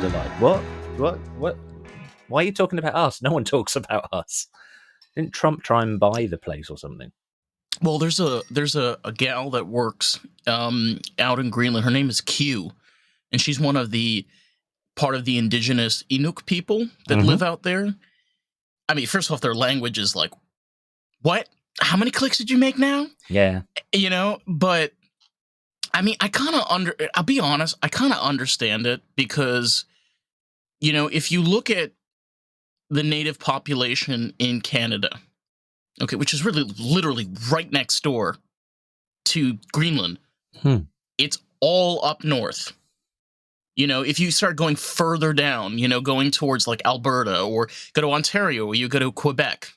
they're like, what? Why are you talking about us? No one talks about us. Didn't Trump try and buy the place or something? Well, there's a gal that works out in Greenland. Her name is Q, and she's one of the part of the indigenous Inuk people that live out there. I mean, first off, their language is like, what? How many clicks did you make now? Yeah. You know, but I mean, I'll be honest, I kind of understand it because, you know, if you look at the native population in Canada, okay, which is really literally right next door to Greenland, it's all up north. You know, if you start going further down, you know, going towards like Alberta or go to Ontario or you go to Quebec,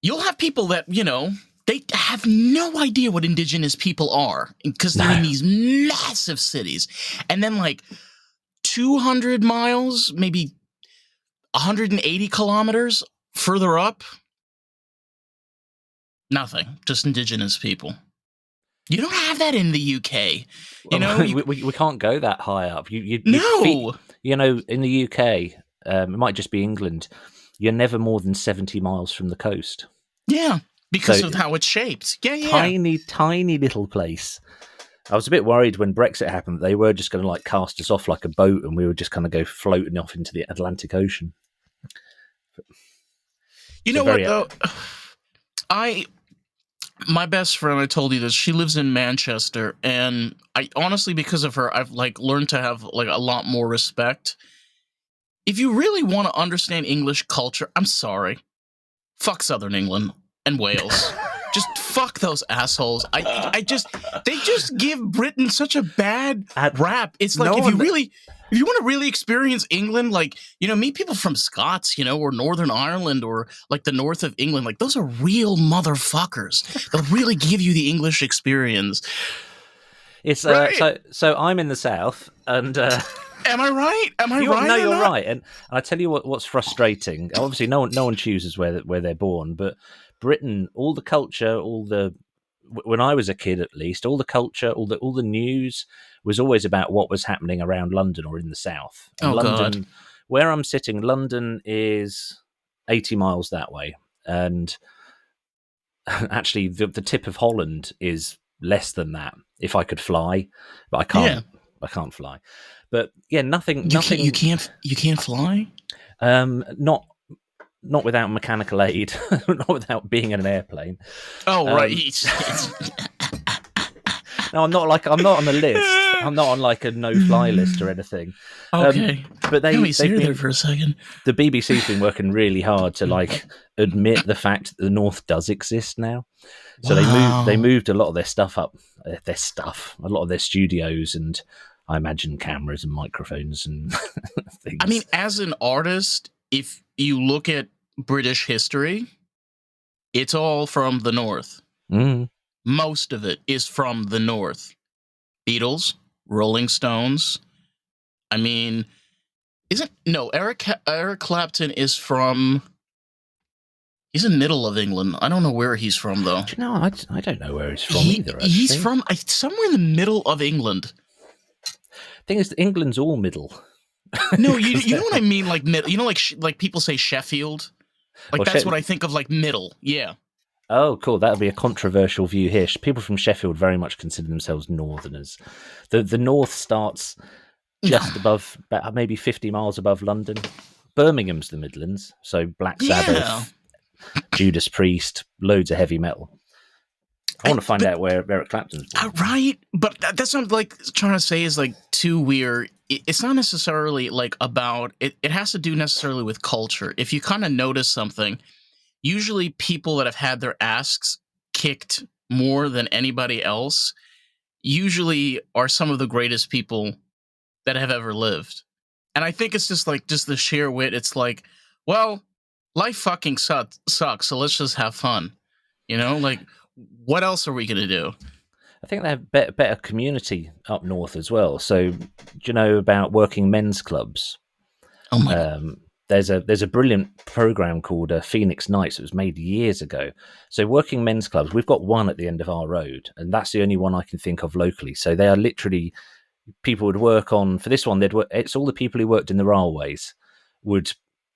you'll have people that, you know, they have no idea what indigenous people are because they're in these massive cities. And then like 200 miles, maybe 180 kilometers further up, nothing, just indigenous people. You don't have that in the UK. You know, we can't go that high up. You know, in the UK, it might just be England. You're never more than 70 miles from the coast. Yeah, because of how it's shaped. Yeah. Tiny little place. I was a bit worried when Brexit happened. They were just going to like cast us off like a boat, and we would just kind of go floating off into the Atlantic Ocean. You know what though? My best friend, I told you this, she lives in Manchester, and I honestly, because of her, I've like learned to have like a lot more respect. If you really want to understand English culture, I'm sorry. Fuck Southern England and Wales. Just fuck those assholes. They just give Britain such a bad rap. It's like if you want to really experience England, like, you know, meet people from Scots, you know, or Northern Ireland or like the north of England. Like, those are real motherfuckers. They'll really give you the English experience. It's right. So I'm in the south, and am I right? Am I right? No, you're right. And I tell you what's frustrating. Obviously, no one chooses where they're born, but Britain, all the culture, when I was a kid at least, all the culture, all the news was always about what was happening around London or in the south. And London, God. Where I'm sitting, London is 80 miles that way, and actually the tip of Holland is less than that. If I could fly, but I can't. Yeah. I can't fly. But yeah, nothing. You can't fly. Not without mechanical aid, not without being in an airplane. Oh, right. No, I'm not on the list. I'm not on like a no-fly list or anything. Okay, but they've been there for a second. The BBC's been working really hard to like admit the fact that the North does exist now. So they moved a lot of their stuff up, a lot of their studios, and I imagine cameras and microphones and things. I mean, as an artist, if you look at British history, it's all from the North. Most of it is from the North. Beatles, Rolling Stones. I mean, Eric Clapton is from... He's in the middle of England. I don't know where he's from, though. Do you know, I don't know where he's from either, actually. He's from somewhere in the middle of England. Thing is, England's all middle. No, you know what I mean? Like middle. You know, like people say Sheffield. Like that's what I think of, like middle. Yeah. Oh, cool. That would be a controversial view here. People from Sheffield very much consider themselves Northerners. The North starts just above, maybe 50 miles above London. Birmingham's the Midlands, so Black Sabbath, Judas Priest, loads of heavy metal. I want to find out where Eric Clapton's born. Right, but that's what I'm like trying to say is like too weird. It's not necessarily like about it. It has to do necessarily with culture. If you kind of notice something, usually people that have had their asks kicked more than anybody else usually are some of the greatest people that have ever lived. And I think it's just the sheer wit. It's like, well, life fucking sucks, so let's just have fun. You know, like, what else are we going to do? I think they have better community up north as well. So, do you know about working men's clubs? Oh my God. There's a brilliant program called Phoenix Nights that was made years ago. So working men's clubs, we've got one at the end of our road, and that's the only one I can think of locally. So they are literally people would work on for this one. It's all the people who worked in the railways would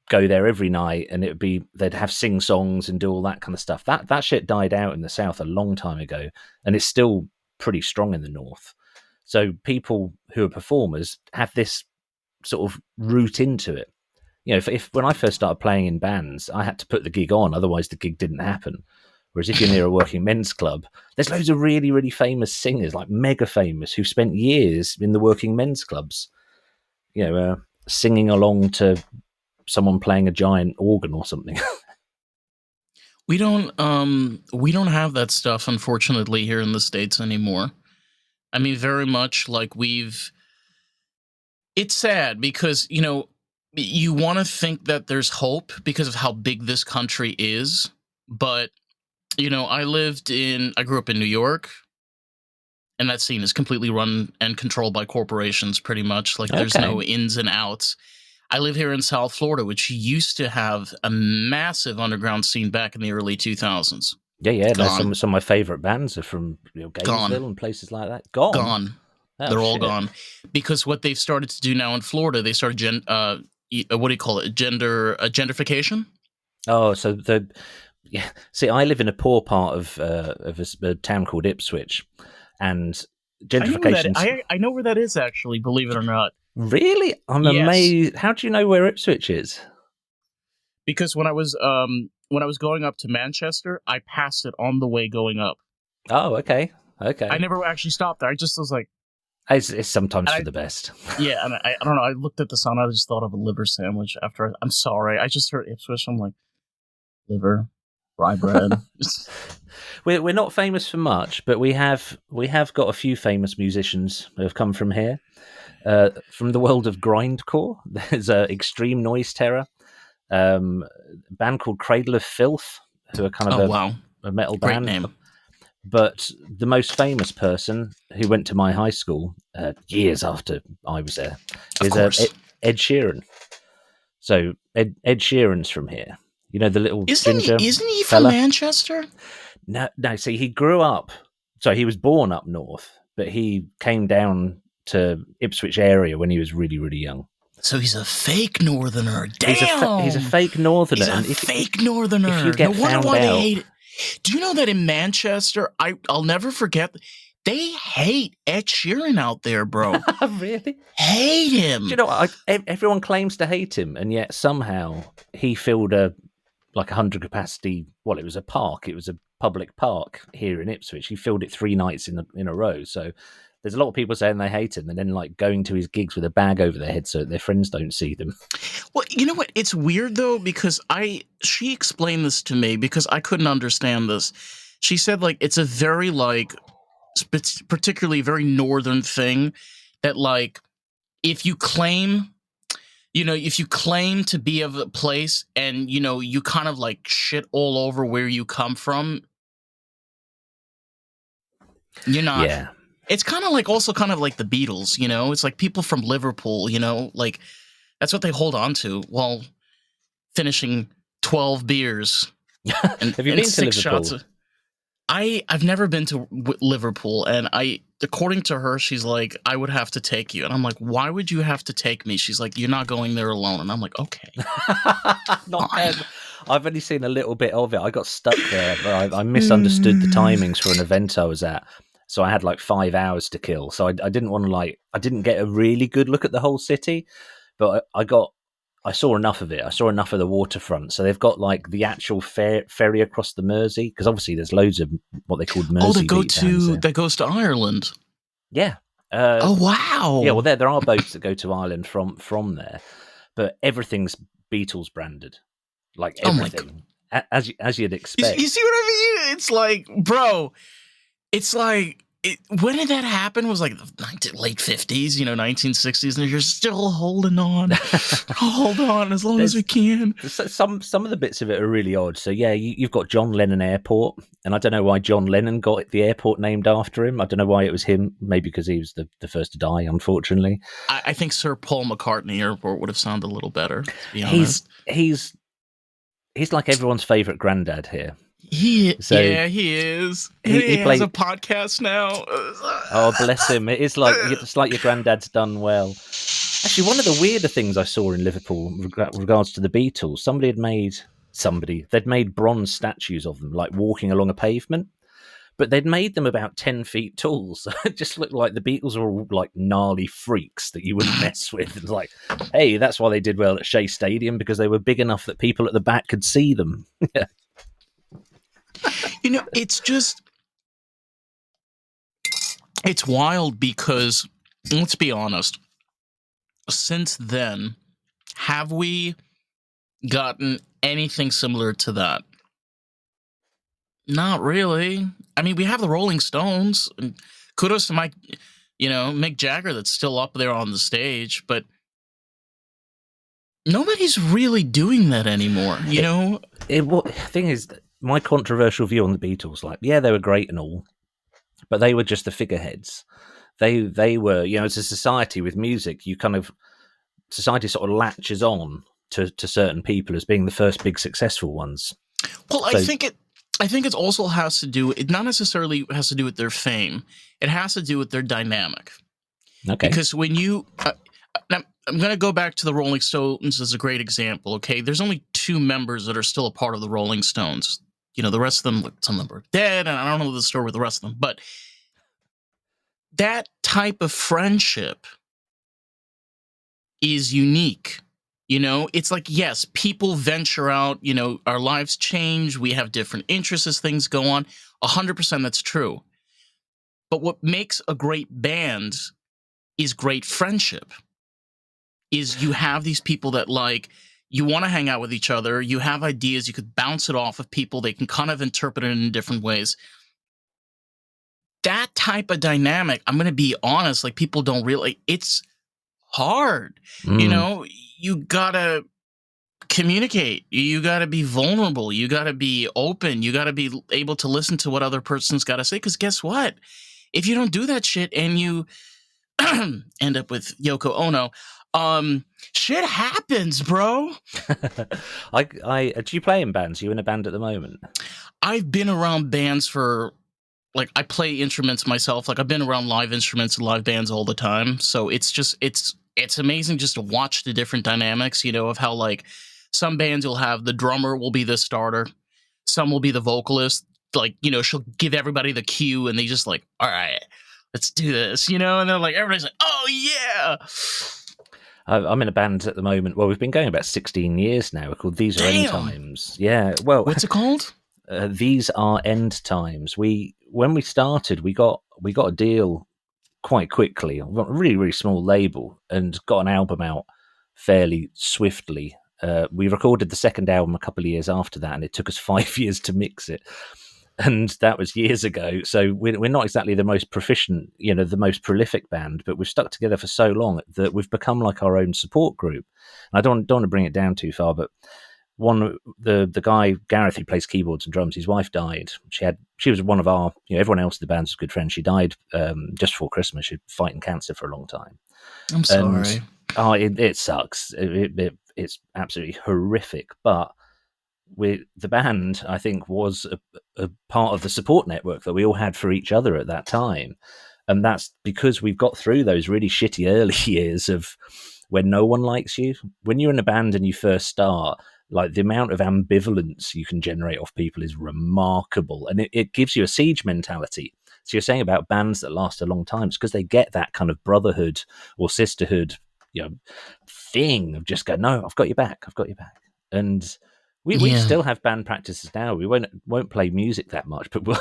go there every night, and they'd have sing songs and do all that kind of stuff. That shit died out in the south a long time ago, and it's still pretty strong in the north. So people who are performers have this sort of route into it. If when I first started playing in bands, I had to put the gig on, otherwise the gig didn't happen. Whereas if you're near a working men's club, there's loads of really, really famous singers, like mega famous, who've spent years in the working men's clubs, singing along to someone playing a giant organ or something. We don't have that stuff, unfortunately, here in the States anymore. I mean, very much like it's sad because, you want to think that there's hope because of how big this country is. But, I grew up in New York, and that scene is completely run and controlled by corporations pretty much. Like there's no ins and outs. I live here in South Florida, which used to have a massive underground scene back in the early 2000s. Yeah. Some of my favorite bands are from Gainesville and places like that. Gone. Oh, they're all gone because what they've started to do now in Florida, they started what do you call it? Gentrification. Oh, so see, I live in a poor part of a town called Ipswich, and gentrification. I know where that is, actually. Believe it or not. Really, I'm amazed. How do you know where Ipswich is? Because when I was going up to Manchester, I passed it on the way going up. Oh, okay. I never actually stopped there. I just was like, it's sometimes for the best. Yeah, and I don't know. I looked at the sign. I just thought of a liver sandwich. I'm sorry. I just heard Ipswich. I'm like, liver, rye bread. We're not famous for much, but we have got a few famous musicians who have come from here. From the world of grindcore, there's Extreme Noise Terror, a band called Cradle of Filth, who are kind of a metal band. Great name. But the most famous person who went to my high school years after I was there is Ed Sheeran. So Ed Sheeran's from here. You know, the little ginger Isn't he fella? From Manchester? No. See, he grew up. So he was born up north, but he came down to Ipswich area when he was really, really young. So he's a fake northerner. Damn, he's a fake northerner. Fake northerner. If you get found out, they hate it. Do you know that in Manchester, I'll never forget, they hate Ed Sheeran out there, bro. Really? Hate him. Do you know, everyone claims to hate him, and yet somehow he filled a 100 capacity. Well, it was a park. It was a public park here in Ipswich. He filled it 3 nights in a row. So there's a lot of people saying they hate him, and then going to his gigs with a bag over their head so that their friends don't see them. Well, you know what? It's weird though, because she explained this to me because I couldn't understand this. She said it's a very particularly very northern thing that if you claim to be of a place and you kind of shit all over where you come from, you're not. Yeah. It's kind of also kind of like the Beatles, It's like people from Liverpool, that's what they hold on to while finishing 12 beers. And, have you been to Liverpool? Shots I've never been to Liverpool, and according to her, she's like, I would have to take you. And I'm like, why would you have to take me? She's like, you're not going there alone. And I'm like, okay. Not bad. I've only seen a little bit of it. I got stuck there. I misunderstood the timings for an event I was at. So I had 5 hours to kill. So I didn't want to I didn't get a really good look at the whole city, but I saw enough of it. I saw enough of the waterfront. So they've got the actual ferry across the Mersey, because obviously there's loads of what they called Mersey. That goes to Ireland. Yeah. Oh wow. Yeah. Well, there are boats that go to Ireland from there, but everything's Beatles branded, everything, as you'd expect. You see what I mean? It's bro. It's when did that happen? It was the late 50s, 1960s, and you're still holding on. Hold on as long as we can. Some of the bits of it are really odd. So yeah, you've got John Lennon Airport, and I don't know why John Lennon got the airport named after him. I don't know why it was him. Maybe because he was the first to die, unfortunately. I think Sir Paul McCartney Airport would have sounded a little better, to be honest. He's like everyone's favourite granddad here. So He is. he He has a played. podcast now. Oh, bless him! It's like your granddad's done well. Actually, one of the weirder things I saw in Liverpool regards to the Beatles, they'd made bronze statues of them, like walking along a pavement, but they'd made them about 10 feet tall, so it just looked like the Beatles were all like gnarly freaks that you wouldn't mess with. It's like, hey, that's why they did well at Shea Stadium, because they were big enough that people at the back could see them. It's just, it's wild because, let's be honest, since then, have we gotten anything similar to that? Not really. I mean, we have the Rolling Stones. And kudos to Mick Jagger, that's still up there on the stage, but nobody's really doing that anymore. The thing is, my controversial view on the Beatles, like, yeah, they were great and all, but they were just the figureheads. They were, as a society with music, society sort of latches on to certain people as being the first big successful ones. Well, so, I think it also has to do. It not necessarily has to do with their fame. It has to do with their dynamic. Okay. Because when you, I'm going to go back to the Rolling Stones as a great example. Okay, there's only 2 members that are still a part of the Rolling Stones. The rest of them, some of them are dead, and I don't know the story with the rest of them. But that type of friendship is unique. It's like, yes, people venture out, our lives change, we have different interests as things go on. 100% that's true. But what makes a great band is great friendship. Is you have these people that, like, you want to hang out with each other, you have ideas, you could bounce it off of people, they can kind of interpret it in different ways. That type of dynamic, I'm going to be honest, like, people don't really, it's hard. You gotta communicate, you gotta be vulnerable, you gotta be open, you gotta be able to listen to what other person's gotta say, because guess what, if you don't do that shit and you end up with Yoko Ono, shit happens, bro. Do you play in bands? Are you in a band at the moment? I've been around bands for, like, I play instruments myself, like, I've been around live instruments and live bands all the time, so it's amazing just to watch the different dynamics, of how, like, some bands you'll have the drummer will be the starter, some will be the vocalist, like, she'll give everybody the cue and they just like, all right, let's do this, and then, like, everybody's like, oh yeah. I'm in a band at the moment. Well, we've been going about 16 years now. We're called These Are End Times. Yeah. Well, what's it called? These Are End Times. When we started, we got a deal quite quickly. We got a really, really small label and got an album out fairly swiftly. We recorded the second album a couple of years after that, and it took us 5 years to mix it. And that was years ago. So we're not exactly the most proficient, the most prolific band, but we've stuck together for so long that we've become like our own support group. And I don't want to bring it down too far, but the guy Gareth, who plays keyboards and drums, his wife died. She was one of our, everyone else in the band's a good friend. She died just before Christmas. She'd fighting cancer for a long time. I'm sorry. It sucks. It's absolutely horrific. But the band, I think, was a part of the support network that we all had for each other at that time. And that's because we've got through those really shitty early years of when no one likes you. When you're in a band and you first start, like, the amount of ambivalence you can generate off people is remarkable. And it gives you a siege mentality. So you're saying about bands that last a long time, it's because they get that kind of brotherhood or sisterhood, thing of just go, no, I've got your back. And we still have band practices now. We won't play music that much, but we'll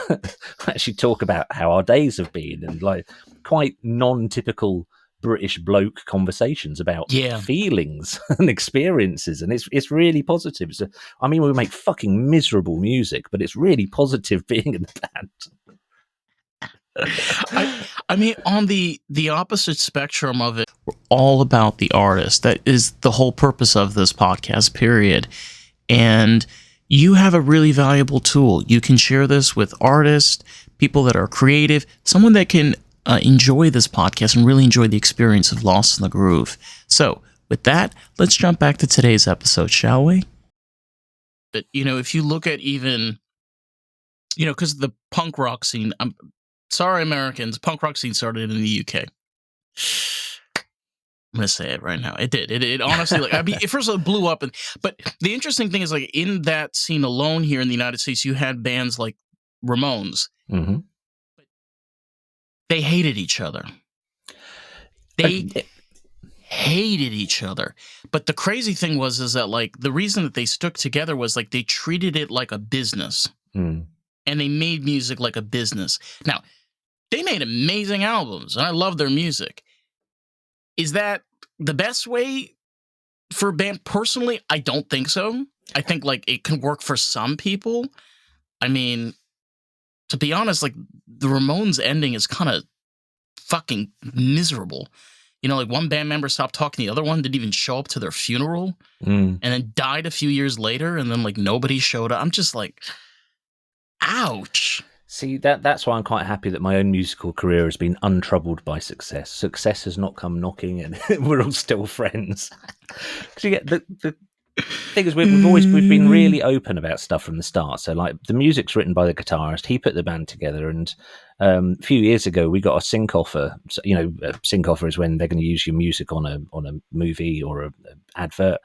actually talk about how our days have been, and, like, quite non-typical British bloke conversations about feelings and experiences, and it's really positive. So, I mean, we make fucking miserable music, but it's really positive being in the band. I mean, on the opposite spectrum of it, we're all about the artist. That is the whole purpose of this podcast, period. And you have a really valuable tool. You can share this with artists, people that are creative, someone that can enjoy this podcast and really enjoy the experience of Lost in the Groove. So, with that, let's jump back to today's episode, shall we? But, if you look at even because the punk rock scene. I'm sorry, Americans. Punk rock scene started in the UK. I'm gonna say it right now. It did. It honestly, like, it first it blew up, but the interesting thing is, like, in that scene alone here in the United States, you had bands like Ramones. Mm-hmm. They hated each other. They hated each other. But the crazy thing is that, like, the reason that they stuck together was, like, they treated it like a business, and they made music like a business. Now, they made amazing albums, and I love their music. Is that the best way for a band? Personally, I don't think so. I think, like, it can work for some people. I mean, to be honest, like, the Ramones ending is kind of fucking miserable. Like, one band member stopped talking, the other one didn't even show up to their funeral, and then died a few years later, and then, like, nobody showed up. I'm just like, ouch. See, that's why I'm quite happy that my own musical career has been untroubled by success. Success has not come knocking, and we're all still friends. Because you get the thing is, we've been really open about stuff from the start. So, like, the music's written by the guitarist. He put the band together, and a few years ago we got a sync offer. So, a sync offer is when they're going to use your music on a movie or a advert.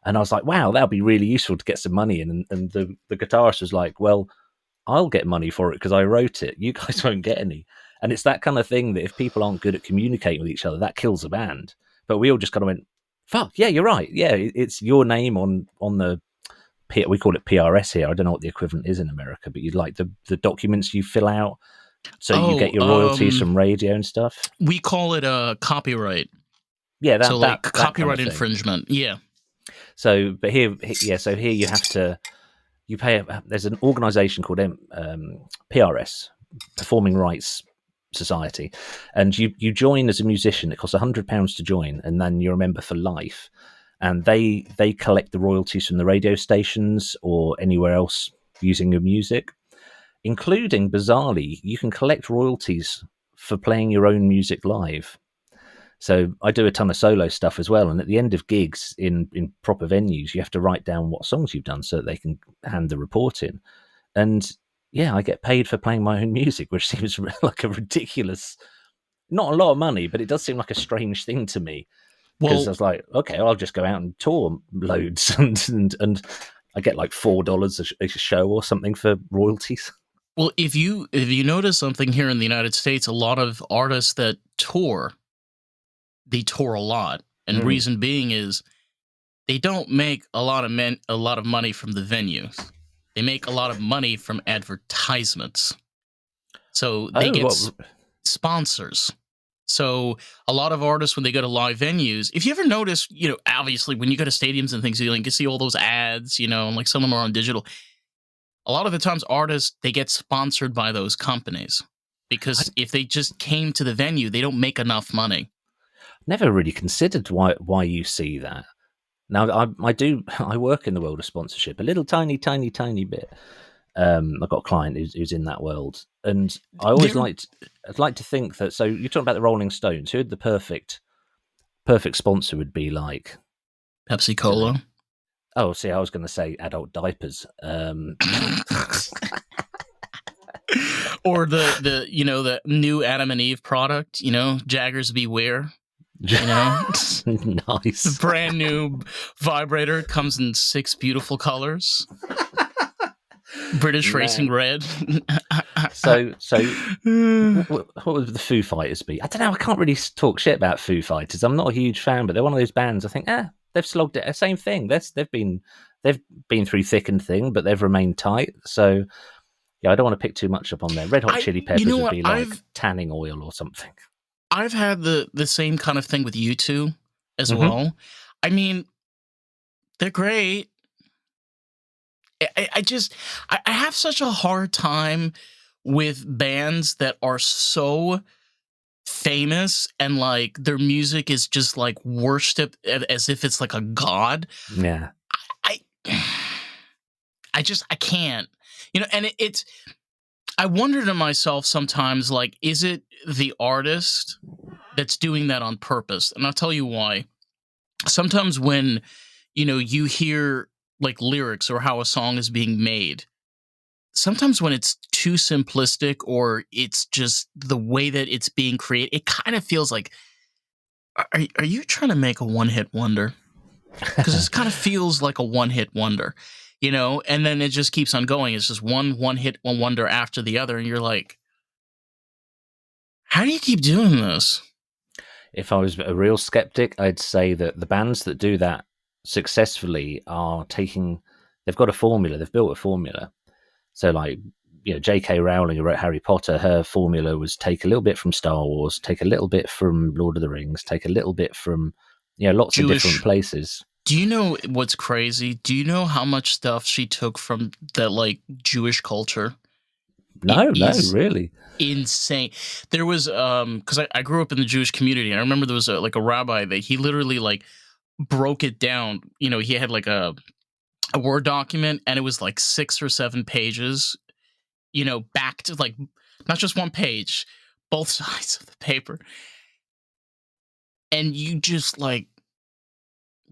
And I was like, wow, that would be really useful to get some money in. And the guitarist was like, well, I'll get money for it because I wrote it. You guys won't get any. And it's that kind of thing that if people aren't good at communicating with each other, that kills a band. But we all just kind of went, fuck, yeah, you're right. Yeah, it's your name on the, we call it PRS here. I don't know what the equivalent is in America, but you'd like the documents you fill out so you get your royalties from radio and stuff. We call it a copyright. Yeah, that copyright that kind of infringement. Yeah. So, but here you have to, you pay. There's an organisation called PRS, Performing Rights Society, and you join as a musician. It costs £100 to join, and then you're a member for life. And they collect the royalties from the radio stations or anywhere else using your music, including, bizarrely, you can collect royalties for playing your own music live. So I do a ton of solo stuff as well. And at the end of gigs in proper venues, you have to write down what songs you've done so that they can hand the report in. And yeah, I get paid for playing my own music, which seems like a ridiculous, not a lot of money, but it does seem like a strange thing to me. Because I was like, okay, I'll just go out and tour loads and I get like $4 a show or something for royalties. Well, if you notice something here in the United States, a lot of artists that tour, they tour a lot, and reason being is they don't make a lot of money from the venues. They make a lot of money from advertisements. So they get sponsors. So a lot of artists, when they go to live venues, if you ever notice, obviously when you go to stadiums and things, you can see all those ads, and like some of them are on digital. A lot of the times artists, they get sponsored by those companies because if they just came to the venue, they don't make enough money. Never really considered why you see that. Now I work in the world of sponsorship a little tiny bit. I've got a client who's in that world, and I always I'd like to think that. So you're talking about the Rolling Stones. Who the perfect sponsor would be like? Pepsi Cola. Oh, see, I was going to say adult diapers. Or the new Adam and Eve product, Jaggers Beware. Nice. The brand new vibrator comes in 6 beautiful colors. British Racing Red. so what would the Foo Fighters be? I don't know. I can't really talk shit about Foo Fighters. I'm not a huge fan, but they're one of those bands. I think they've slogged it. Same thing. They've been through thick and thin, but they've remained tight. So yeah, I don't want to pick too much up on them. Red Hot Chili Peppers would be like tanning oil or something. I've had the same kind of thing with U2 as well. I mean, they're great. I have such a hard time with bands that are so famous and like their music is just like worshipped as if it's like a god. Yeah. I can't. And it's I wonder to myself sometimes, like, is it the artist that's doing that on purpose? And I'll tell you why. Sometimes when, you hear like lyrics or how a song is being made, sometimes when it's too simplistic or it's just the way that it's being created, it kind of feels like, are you trying to make a one hit wonder? Because this kind of feels like a one hit wonder, and then it just keeps on going. It's just one hit one wonder after the other, and you're like, how do you keep doing this? If I was a real skeptic, I'd say that the bands that do that successfully are they've got a formula, they've built a formula. So, like, J.K. Rowling, who wrote Harry Potter, her formula was take a little bit from Star Wars, take a little bit from Lord of the Rings, take a little bit from, lots of different places. Do you know what's crazy? Do you know how much stuff she took from the like Jewish culture? No, really. Insane. There was because I grew up in the Jewish community, and I remember there was a rabbi that he literally like broke it down. He had like a Word document, and it was like 6 or 7 pages. Back to like not just one page, both sides of the paper, and you just like,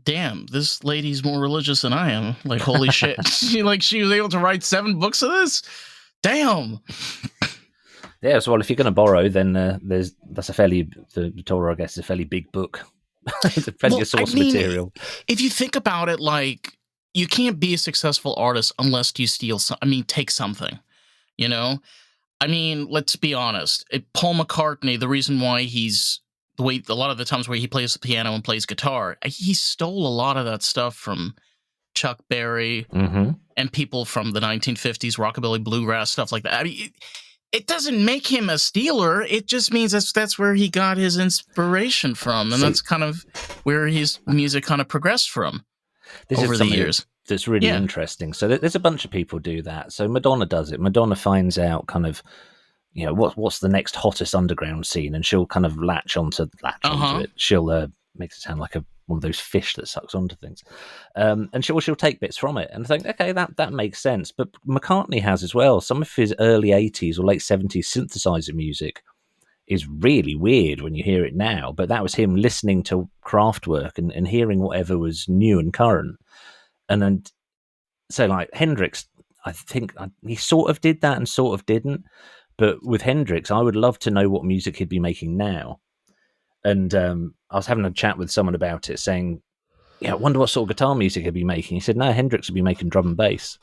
damn, this lady's more religious than I am. Like, holy shit. She was able to write 7 books of this? Damn. Yeah, so if you're going to borrow, then that's the Torah, I guess, is a fairly big book. It's plenty of source material. If you think about it, like, you can't be a successful artist unless you take something, let's be honest. Paul McCartney, the reason why a lot of the times where he plays the piano and plays guitar, he stole a lot of that stuff from Chuck Berry and people from the 1950s, rockabilly, bluegrass, stuff like that. It doesn't make him a stealer. It just means that's where he got his inspiration from, and that's kind of where his music kind of progressed from over the years. That's really interesting. So there's a bunch of people do that. So Madonna does it. Madonna finds out kind of, what's the next hottest underground scene, and she'll kind of latch onto it. She'll makes it sound like one of those fish that sucks onto things, and she'll take bits from it and think, okay, that makes sense. But McCartney has as well. Some of his early 80s or late 70s synthesizer music is really weird when you hear it now, but that was him listening to Kraftwerk and hearing whatever was new and current. And then, so like Hendrix, I think he sort of did that and sort of didn't. But with Hendrix, I would love to know what music he'd be making now. And I was having a chat with someone about it, saying, I wonder what sort of guitar music he'd be making. He said, no, Hendrix would be making drum and bass.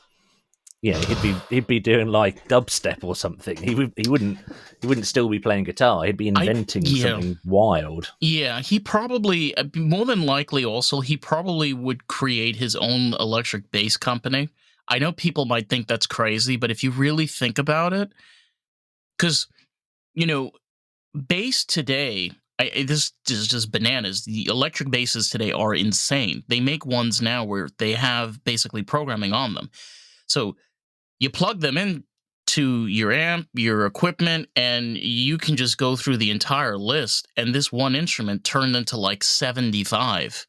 He'd be doing like dubstep or something. He wouldn't still be playing guitar. He'd be inventing something wild. Yeah, he probably, more than likely, also he probably would create his own electric bass company. I know people might think that's crazy, but if you really think about it, because bass today, this is just bananas. The electric basses today are insane. They make ones now where they have basically programming on them. So you plug them into your amp, your equipment, and you can just go through the entire list. And this one instrument turned into like 75.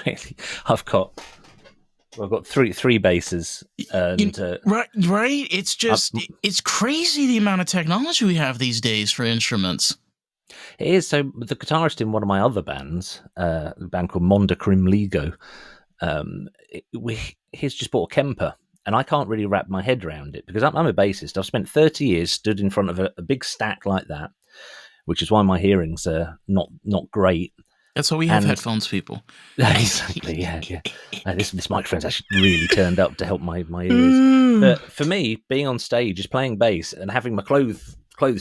Really? I've got three basses. And, right? It's just, it's crazy the amount of technology we have these days for instruments. It is. So the guitarist in one of my other bands, a band called Monda Crim Ligo, he's just bought a Kemper, and I can't really wrap my head around it because I'm a bassist. I've spent 30 years stood in front of a big stack like that, which is why my hearing's not great. That's why we have headphones, people. Exactly, yeah. This microphone's actually really turned up to help my ears. But for me, being on stage, just playing bass and having my clothes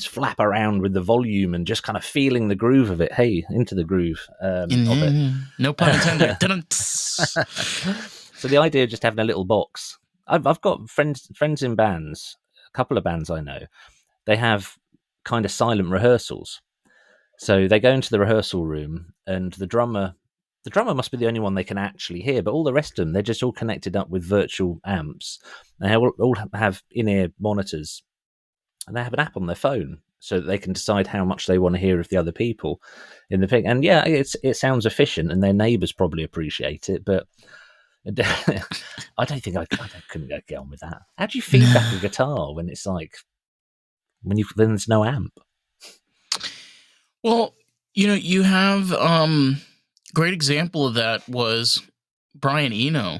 flap around with the volume and just kind of feeling the groove of it. Hey, into the groove of it. No pun intended. So the idea of just having a little box. I've got friends in bands, a couple of bands I know. They have kind of silent rehearsals. So they go into the rehearsal room, and the drummer must be the only one they can actually hear, but all the rest of them, they're just all connected up with virtual amps. They all have in-ear monitors, and they have an app on their phone so that they can decide how much they want to hear of the other people in the thing. And yeah, it sounds efficient, and their neighbours probably appreciate it, but I don't think I couldn't get on with that. How do you feedback a guitar when it's like then there's no amp? Well, you have great example of that was Brian Eno.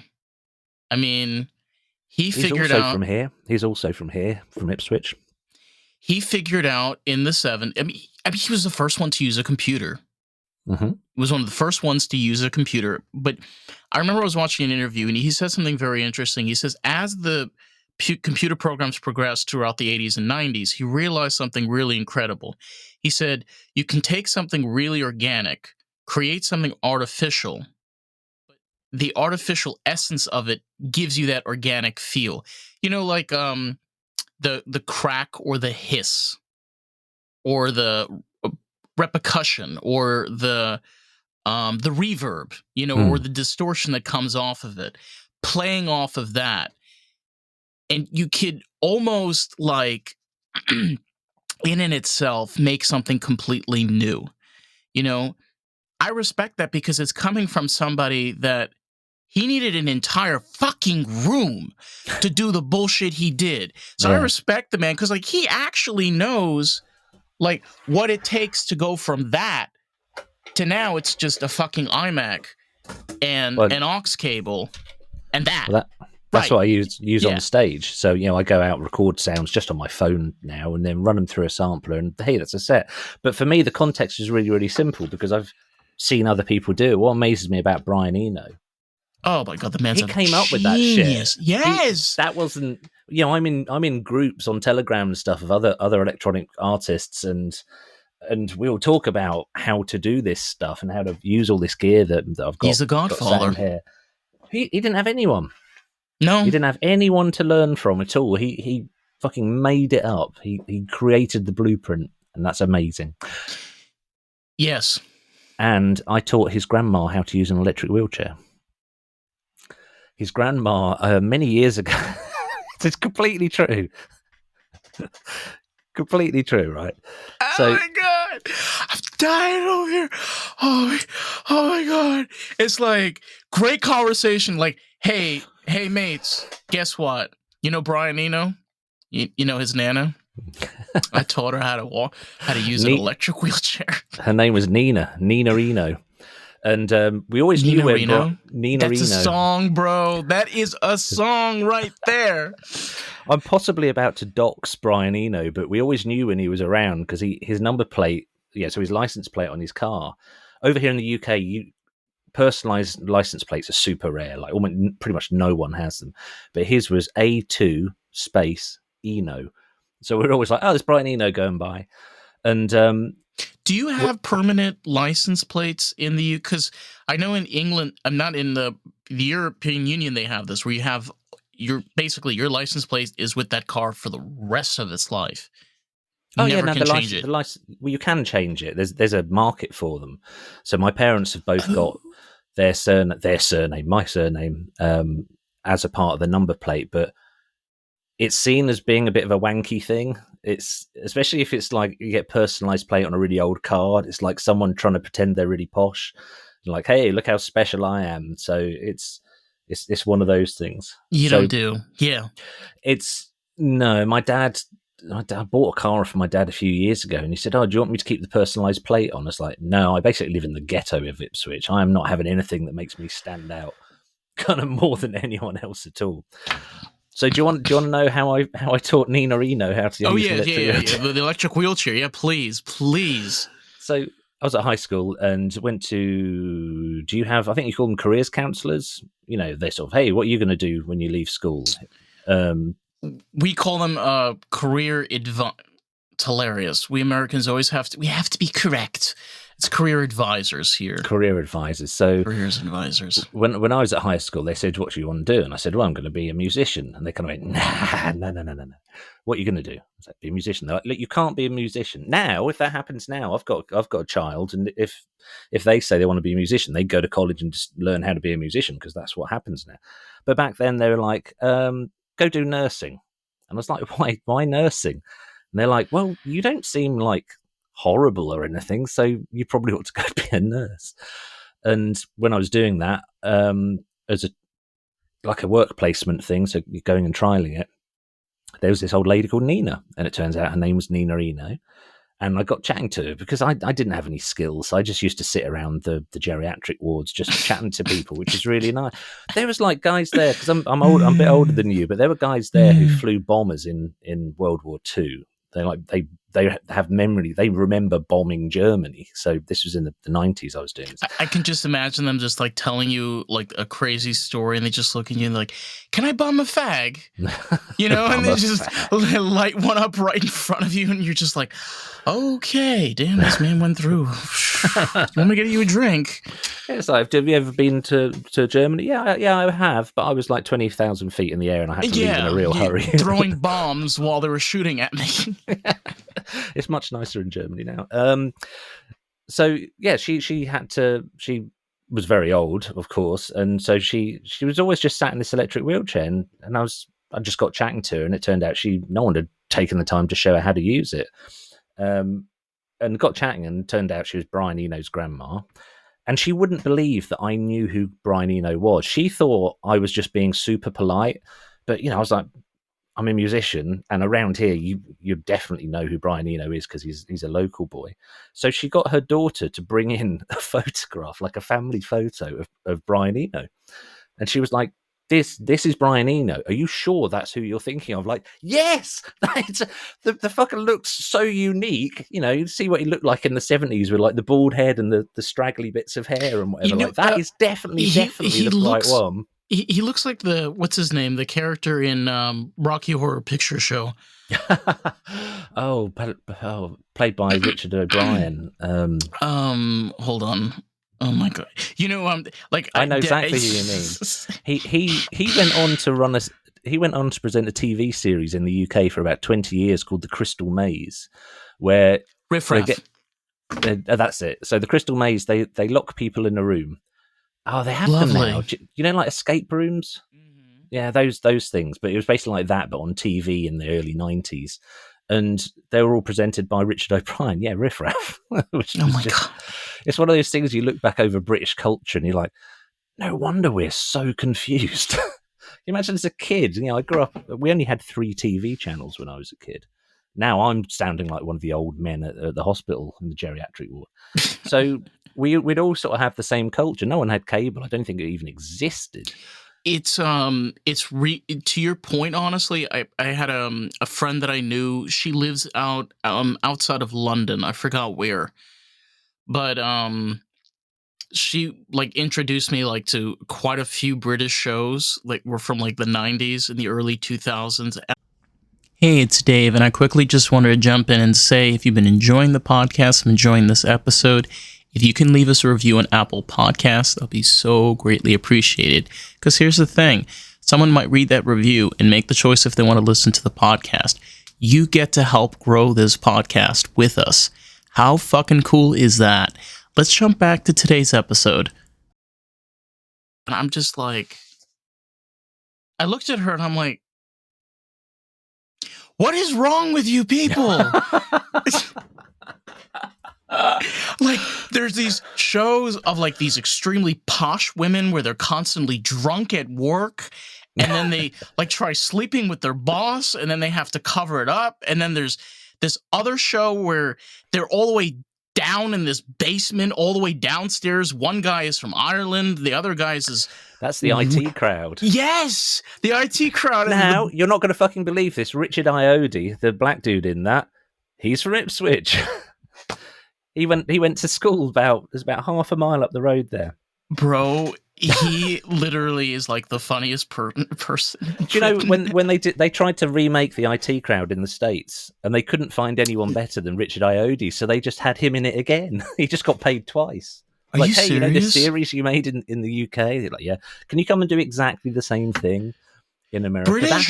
I mean, He He's figured also out from here. He's also from here, from Ipswich. he figured out in the I mean, he was the first one to use a computer. Mm-hmm. He was one of the first ones to use a computer. But I remember I was watching an interview and he said something very interesting. He says, as the computer programs progressed throughout the 80s and 90s, he realized something really incredible. He said, you can take something really organic, create something artificial. The artificial essence of it gives you that organic feel. You know, like the crack or the hiss or the repercussion or the reverb, you know, or Mm. the distortion that comes off of it, playing off of that. And you could almost like in and itself make something completely new. You know, I respect that because it's coming from somebody that he needed an entire fucking room to do the bullshit he did. So I Yeah. respect the man because like he actually knows like what it takes to go from that to now it's just a fucking iMac and Well, an aux cable and that. well, that's Right. what I use on Yeah. stage. So I go out, record sounds just on my phone now, and then run them through a sampler, and hey, that's a set. But for me, the context is really, really simple because I've seen other people do it. What amazes me about Brian Eno, Oh my god, the man's he a came up with that shit. genius. Yes. That wasn't. I'm in groups on Telegram and stuff of other electronic artists, and we'll talk about how to do this stuff and how to use all this gear that I've He's the got sat in godfather. here. He didn't have anyone. He No. didn't have anyone to learn from at all. He fucking made it up. He created the blueprint, and that's amazing. Yes. And I taught his grandma how to use an electric wheelchair. His grandma, many years ago, it's completely true. Completely true, right? Oh So my god. I'm dying over here. Oh my god. It's like great conversation. Like, hey mates, guess what? You know Brian Eno? You know his nana? I taught her how to walk, how to use an electric wheelchair. Her name was Nina Eno. And we always knew Nina where Reno? Nina That's a Eno. song, bro. That is a song right there. I'm possibly about to dox Brian Eno, but we always knew when he was around because his number plate, so his license plate on his car. Over here in the UK, personalized license plates are super rare. Like almost pretty much no one has them, but his was A2 space Eno. So we're always like, oh, there's Brian Eno going by, and do you have permanent license plates in the because I know in England, I'm not in the European Union, they have this where you have your license plate is with that car for the rest of its life. You never can change it. The license. Well, you can change it. There's a market for them. So my parents have both got their surname, my surname, as a part of the number plate, but it's seen as being a bit of a wanky thing. It's especially if it's like you get personalized plate on a really old card. It's like someone trying to pretend they're really posh, like, hey, look how special I am. So it's one of those things. You don't do, yeah. It's no, my dad. I bought a car for my dad a few years ago, and he said, "Oh, do you want me to keep the personalised plate on?" I was like, "No, I basically live in the ghetto of Ipswich. I am not having anything that makes me stand out, kind of more than anyone else at all." So, do you want to know how I taught Nina Eno how to use electric wheelchair? The electric wheelchair. Yeah, please. So, I was at high school and went to. Do you have? I think you call them careers counsellors. You know, they sort of, hey, what are you going to do when you leave school? We call them career advice. It's hilarious. We Americans always have to be correct. It's career advisors here. Career advisors. So careers advisors. When I was at high school, they said, "What do you want to do?" And I said, "Well, I'm going to be a musician." And they kind of went, "No. What are you going to do?" I was like, "Be a musician." They're like, "Look, you can't be a musician now. If that happens now, I've got a child, and if they say they want to be a musician, they go to college and just learn how to be a musician because that's what happens now." But back then, they were like, "Go do nursing," and I was like, "Why nursing?" And they're like, "Well, you don't seem like horrible or anything, so you probably ought to go be a nurse." And when I was doing that, as a work placement thing, so you're going and trialing it, there was this old lady called Nina, and it turns out her name was Nina Eno, And I got chatting to her because I didn't have any skills. So I just used to sit around the geriatric wards just chatting to people, which is really nice. There was like guys there because I'm old, I'm a bit older than you, but there were guys there who flew bombers in World War II. They have memory. They remember bombing Germany. So this was in the 90s. I was doing this. I can just imagine them just like telling you like a crazy story, and they just look at you and like, "Can I bomb a fag?" You know, and they just light one up right in front of you, and you're just like, "Okay, damn, this man went through. Let me get you a drink." It's like, have you ever been to Germany? Yeah, I have, but I was like 20,000 feet in the air, and I had to leave in a real hurry. Throwing bombs while they were shooting at me. It's much nicer in Germany now. So yeah, she had to. She was very old, of course, and so she was always just sat in this electric wheelchair, and I just got chatting to her, and it turned out no one had taken the time to show her how to use it. And got chatting, and turned out she was Brian Eno's grandma. And she wouldn't believe that I knew who Brian Eno was. She thought I was just being super polite. But, I was like, I'm a musician, and around here, you definitely know who Brian Eno is because he's a local boy. So she got her daughter to bring in a photograph, like a family photo of Brian Eno. And she was like, this is Brian Eno. Are you sure that's who you're thinking of? Like, yes, the fucker looks so unique. You see what he looked like in the 70s with like the bald head and the straggly bits of hair and whatever. That is definitely the right one. He looks like what's his name? The character in Rocky Horror Picture Show. Played by Richard O'Brien. Hold on. Oh my god! I know exactly who you mean. He went on to present a TV series in the UK for about 20 years called The Crystal Maze, where Riff Raff. That's it. So the Crystal Maze, they lock people in a room. Oh, they have them now. Like escape rooms. Mm-hmm. Yeah, those things. But it was basically like that, but on TV in the early 90s. And they were all presented by Richard O'Brien. Yeah, Riff Raff. God. It's one of those things you look back over British culture and you're like, no wonder we're so confused. You imagine as a kid, I grew up, we only had 3 TV channels when I was a kid. Now I'm sounding like one of the old men at the hospital in the geriatric ward. So we'd all sort of have the same culture. No one had cable. I don't think it even existed. To your point, honestly, I had a friend that I knew. She lives outside of London. I forgot where, but she like introduced me like to quite a few British shows. Like were from like the 90s and the early 2000s. Hey, it's Dave, and I quickly just wanted to jump in and say if you've been enjoying the podcast and enjoying this episode, if you can leave us a review on Apple Podcasts, that'll be so greatly appreciated. Because here's the thing. Someone might read that review and make the choice if they want to listen to the podcast. You get to help grow this podcast with us. How fucking cool is that? Let's jump back to today's episode. And I'm just like... I looked at her and I'm like, what is wrong with you people? Like, there's these shows of like these extremely posh women where they're constantly drunk at work, and then they like try sleeping with their boss, and then they have to cover it up. And then there's this other show where they're all the way down in this basement, all the way downstairs. One guy is from Ireland, the other guy's is... That's the IT crowd. Yes! The IT crowd. Now, you're not going to fucking believe this. Richard Iodi, the black dude in that, he's from Ipswich. He went to school there's about half a mile up the road there. Bro, he literally is like the funniest person. Do you know when they tried to remake the IT crowd in the States, and they couldn't find anyone better than Richard Iodi, so they just had him in it again. He just got paid twice. Are you serious? You know the series you made in the UK? They're like, yeah. Can you come and do exactly the same thing in America? British?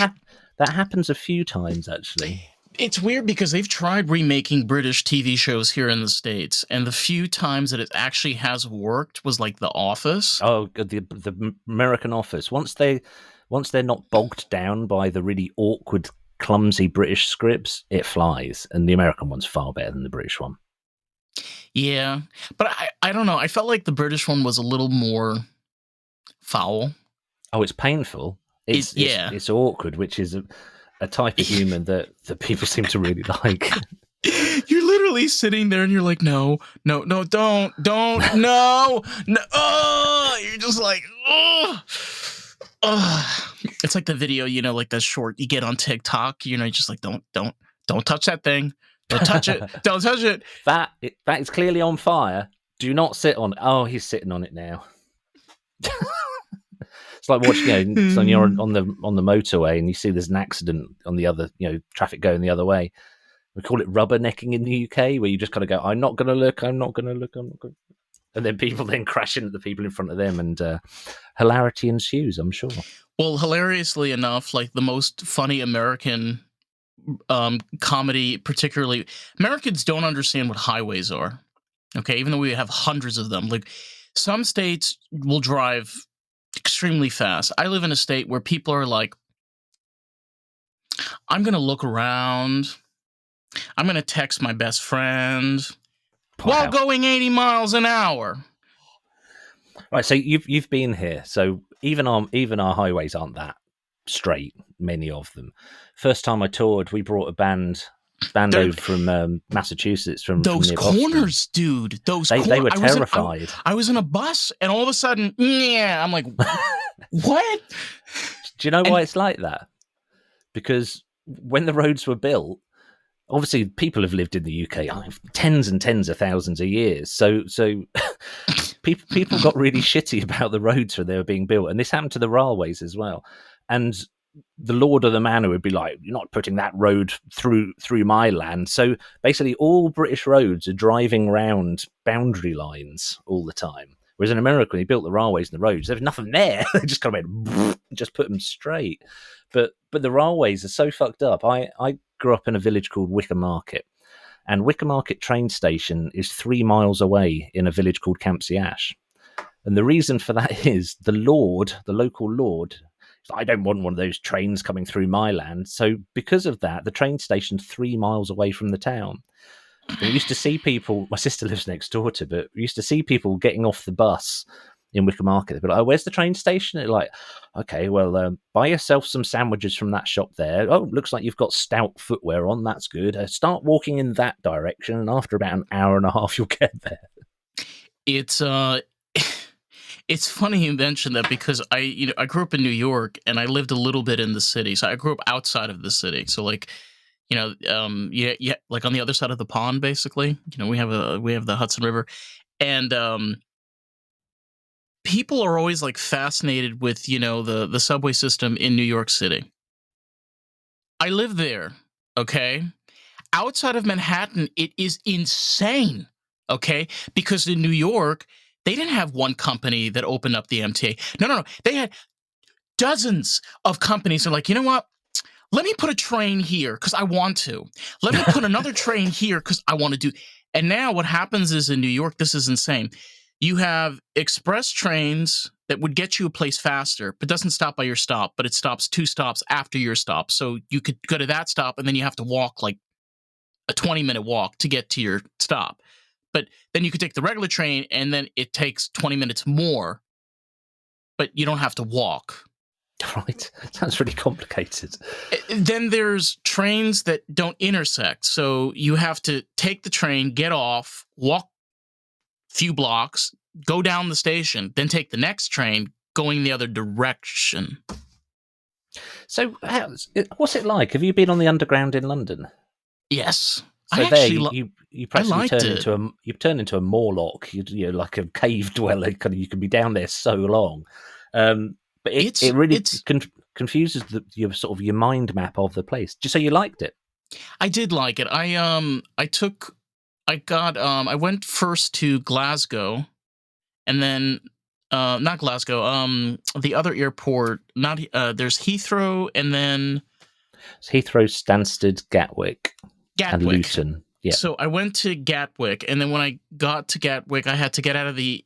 That happens a few times, actually. It's weird because they've tried remaking British TV shows here in the States, and the few times that it actually has worked was like The Office. Oh, the American Office. Once they're not bogged down by the really awkward, clumsy British scripts, it flies. And the American one's far better than the British one. Yeah, but I don't know. I felt like the British one was a little more foul. Oh, it's painful. It's awkward, which is a type of humour that people seem to really like. You're literally literally sitting there and you're like, no, don't, no. Oh, you're just like, oh. It's like the video, like that short you get on TikTok. Just like, don't touch that thing. Don't touch it. Don't touch it. That is clearly on fire. Do not sit on it. Oh, he's sitting on it now. It's like watching, so you're on the motorway and you see there's an accident on the other, traffic going the other way. We call it rubbernecking in the UK, where you just kind of go, I'm not going to look. And then people then crash into the people in front of them, and hilarity ensues, I'm sure. Well, hilariously enough, like the most funny American comedy, particularly, Americans don't understand what highways are. Okay, even though we have hundreds of them. Like, some states will drive extremely fast. I live in a state where people are like, I'm going to look around. I'm going to text my best friend while going 80 miles an hour. Right, so you've been here. So even our highways aren't that straight, many of them. First time I toured, we brought a band over from Massachusetts, from those near corners, Boston. Dude. They were terrified. I was in a bus, and all of a sudden, yeah, I'm like, what? Do you know why it's like that? Because when the roads were built, obviously people have lived in the UK tens and tens of thousands of years. So people got really shitty about the roads when they were being built, and this happened to the railways as well. And the lord of the manor would be like, you're not putting that road through my land. So basically all British roads are driving round boundary lines all the time. Whereas in America, when they built the railways and the roads, there was nothing there. They just kind of went, just put them straight. But the railways are so fucked up. I grew up in a village called Wicker Market, and Wicker Market train station is 3 miles away in a village called Campsie Ash. And the reason for that is the local lord, I don't want one of those trains coming through my land. So because of that, the train station's 3 miles away from the town. And we used to see people, my sister lives next door to, but we used to see people getting off the bus in Wicker Market. They'd be like, oh, where's the train station? They're like, okay, well, buy yourself some sandwiches from that shop there. Oh, looks like you've got stout footwear on. That's good. Start walking in that direction, and after about an hour and a half, you'll get there. It's funny you mentioned that, because I grew up in New York, and I lived a little bit in the city. So I grew up outside of the city. So like, like on the other side of the pond, basically. We have the Hudson River, and people are always like fascinated with the subway system in New York City. I live there, okay? Outside of Manhattan, it is insane, okay? Because in New York, they didn't have one company that opened up the MTA. No. They had dozens of companies. They're like, you know what? Let me put a train here because I want to. Let me put another train here because I want to do. And now what happens is, in New York, this is insane. You have express trains that would get you a place faster, but doesn't stop by your stop, but it stops 2 stops after your stop. So you could go to that stop, and then you have to walk like a 20-minute walk to get to your stop. But then you could take the regular train, and then it takes 20 minutes more, but you don't have to walk. Right. Sounds really complicated. Then there's trains that don't intersect. So you have to take the train, get off, walk a few blocks, go down the station, then take the next train going the other direction. So what's it like? Have you been on the Underground in London? Yes. So you practically turn into a Morlock. You're like a cave dweller. You can be down there so long. But it really confuses your mind map of the place. Just so you liked it. I did like it. I went first to Glasgow, and then not Glasgow. The other airport. There's Heathrow, and then Heathrow, Stansted, Gatwick, and Luton. Yeah. So I went to Gatwick, and then when I got to Gatwick, I had to get out of the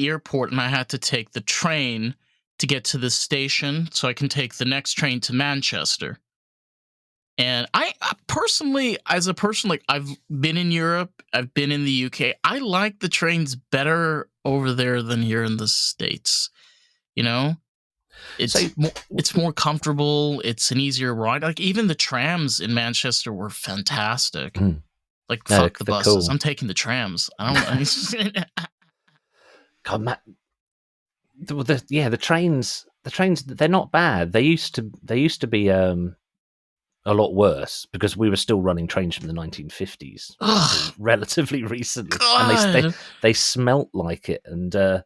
airport, and I had to take the train to get to the station so I can take the next train to Manchester. And I personally, as a person, like, I've been in Europe, I've been in the UK. I like the trains better over there than here in the States. It's more comfortable. It's an easier ride. Like, even the trams in Manchester were fantastic. Like, No, fuck the they're buses. cool. I'm taking the trams. I don't. God, the trains. The trains, they're not bad. They used to be a lot worse because we were still running trains from the 1950s until Ugh, relatively recently, and God. they smelt like it. And the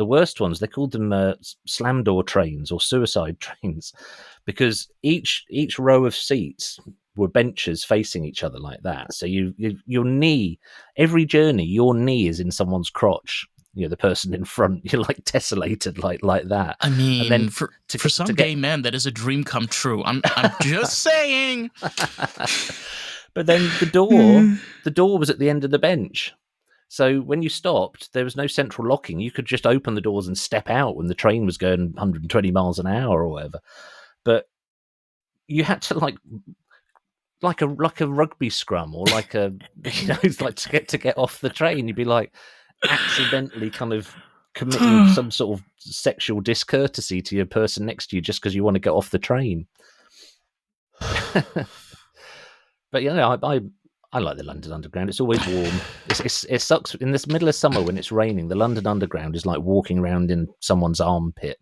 worst ones, they called them slam door trains or suicide trains because each row of seats were benches facing each other like that. So your knee, every journey, your knee is in someone's crotch. The person in front, you're like tessellated like that, I and then mean, to for get to some get gay men, that is a dream come true. I'm just saying. but then the door was at the end of the bench. So when you stopped, there was no central locking. You could just open the doors and step out when the train was going 120 miles an hour or whatever. But you had to like a rugby scrum or like a it's like to get off the train. You'd be like accidentally kind of committing some sort of sexual discourtesy to your person next to you just because you want to get off the train. But I like the London Underground. It's always warm. It sucks in this middle of summer when it's raining. The London Underground is like walking around in someone's armpit.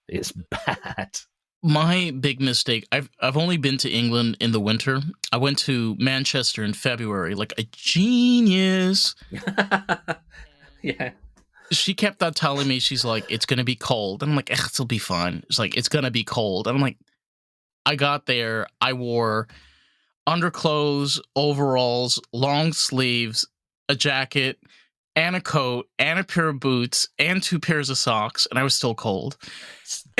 It's bad. My big mistake. I've only been to England in the winter. I went to Manchester in February, like a genius. Yeah. She kept on telling me, she's like, it's gonna be cold. And I'm like, it'll be fine. It's like, it's gonna be cold. And I'm like, I got there, I wore underclothes, overalls, long sleeves, a jacket, and a coat, and a pair of boots, and 2 pairs of socks, and I was still cold.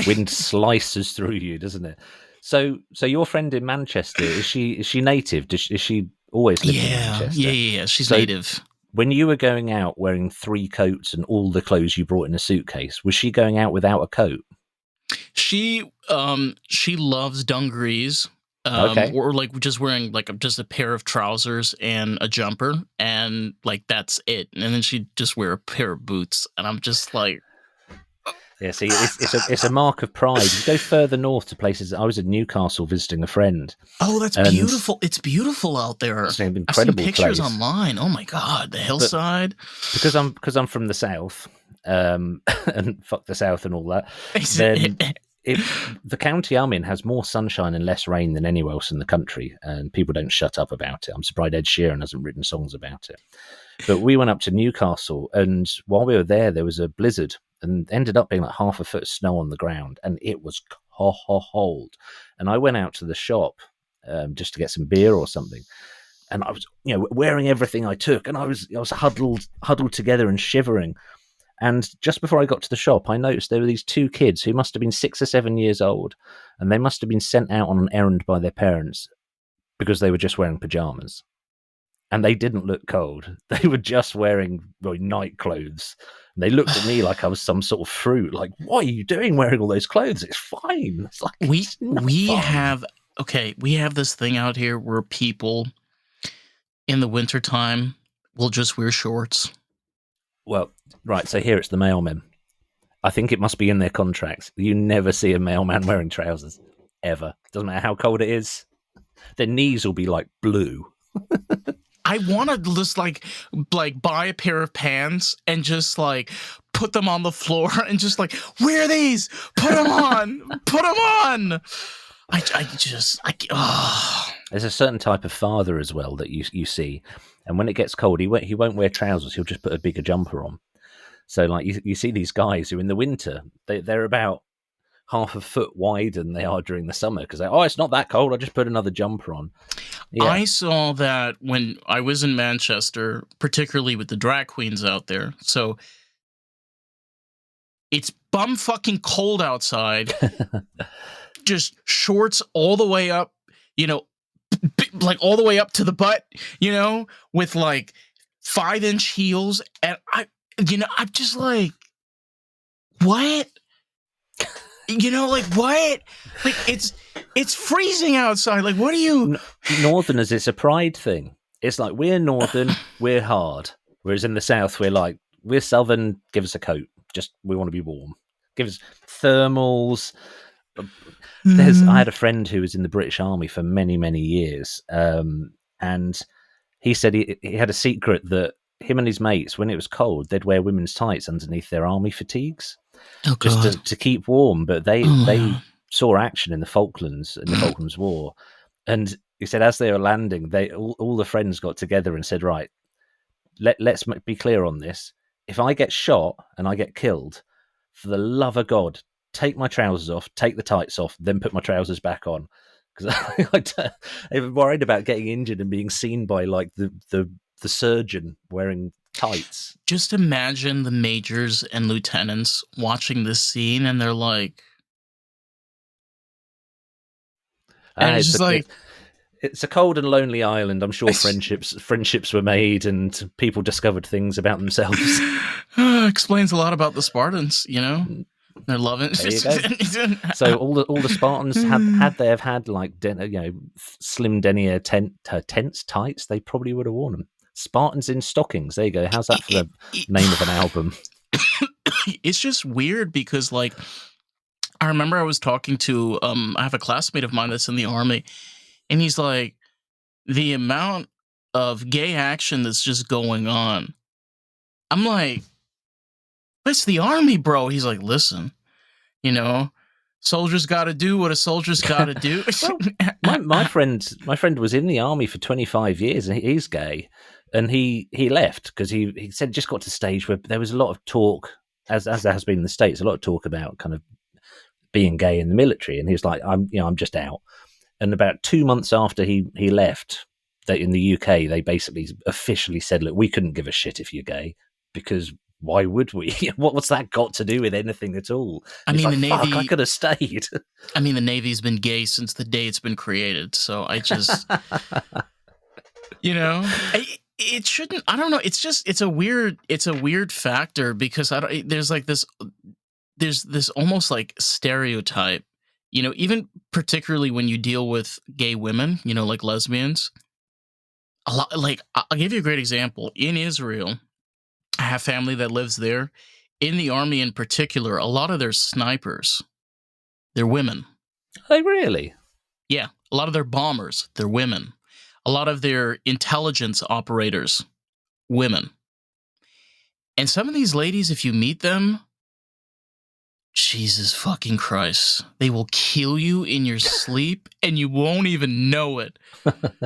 Wind slices through you, doesn't it? So your friend in Manchester, is she native? Is she always lived in Manchester? Yeah. She's So native. when you were going out wearing 3 coats and all the clothes you brought in a suitcase, was she going out without a coat? She loves dungarees. Okay. Or like just wearing like just a pair of trousers and a jumper, and like that's it. And then she'd just wear a pair of boots, and I'm just like, Yeah, see, it's a mark of pride. You go further north to places. I was in Newcastle visiting a friend, oh, that's and beautiful. It's beautiful out there. it's an I've seen incredible pictures place. online. Oh my god, the But hillside. because I'm from the south, and fuck the south and all that, then the county I'm in has more sunshine and less rain than anywhere else in the country, and people don't shut up about it. I'm surprised Ed Sheeran hasn't written songs about it. But we went up to Newcastle, and while we were there was a blizzard, and ended up being like half a foot of snow on the ground, and it was cold. And I went out to the shop just to get some beer or something, and I was wearing everything I took, and I was huddled together and shivering. And just before I got to the shop, I noticed there were these 2 kids who must have been 6 or 7 years old, and they must have been sent out on an errand by their parents because they were just wearing pajamas. And they didn't look cold. They were just wearing night clothes. And they looked at me like I was some sort of fruit. Like, what are you doing wearing all those clothes? It's fine. It's like, it's not fine. We have this thing out here where people in the wintertime will just wear shorts. Well, right. So here it's the mailmen. I think it must be in their contracts. You never see a mailman wearing trousers. Ever. Doesn't matter how cold it is. Their knees will be like blue. I want to just like buy a pair of pants and just like put them on the floor and just like wear these, put them on, put them on. There's a certain type of father as well that you see, and when it gets cold, he won't wear trousers. He'll just put a bigger jumper on. So like you see these guys who in the winter they're about half a foot wider than they are during the summer because it's not that cold. I just put another jumper on. Yeah. I saw that when I was in Manchester, particularly with the drag queens out there. So it's bum fucking cold outside. Just shorts all the way up, like all the way up to the butt, with like 5-inch heels. And I'm just like, what? Like what? Like it's freezing outside. Like, what are you? Northerners, it's a pride thing. It's like we're northern, we're hard. Whereas in the south, we're southern. Give us a coat. Just we want to be warm. Give us thermals. I had a friend who was in the British Army for many, many years, and he said he had a secret that him and his mates, when it was cold, they'd wear women's tights underneath their army fatigues Oh just God. to keep warm. But Oh they man. saw action in the Falklands War, and he said as they were landing, they all the friends got together and said, right, let's be clear on this. If I get shot and I get killed, for the love of God, take my trousers off, take the tights off, then put my trousers back on. Because I'm worried about getting injured and being seen by like the surgeon wearing tights. Just imagine the majors and lieutenants watching this scene, and they're like, and it's It's just like, it's a cold and lonely island. I'm sure friendships were made and people discovered things about themselves. explains a lot about the Spartans. You know, they're loving. There you go. So all the Spartans had they have had like slim denier tents tights, they probably would have worn them. Spartans in stockings. There you go. How's that for the name of an album? It's just weird because like I remember I was talking to I have a classmate of mine that's in the army, and he's like, the amount of gay action that's just going on. I'm like, it's the army, bro. He's like, listen, you know, soldiers got to do what a soldier's got to do. Well, my friend was in the army for 25 years, and he's gay, and he left because he said it just got to the stage where there was a lot of talk, as there has been in the States, a lot of talk about kind of being gay in the military, and he was like, I'm just out. And about 2 months after he left, that in the UK they basically officially said, look, we couldn't give a shit if you're gay, because why would we? What's that got to do with anything at all? I And it's mean, like, the fuck, I Navy. could have stayed. I mean, the Navy's been gay since the day it's been created. So I just, it shouldn't. I don't know. It's just it's a weird factor because I don't. There's this almost like stereotype. Even particularly when you deal with gay women, like lesbians. A lot, like I'll give you a great example. In Israel, I have family that lives there. In the army, in particular, a lot of their snipers, they're women. They really? Yeah, a lot of their bombers, they're women. A lot of their intelligence operators, women. And some of these ladies, if you meet them, Jesus fucking Christ, they will kill you in your sleep and you won't even know it. But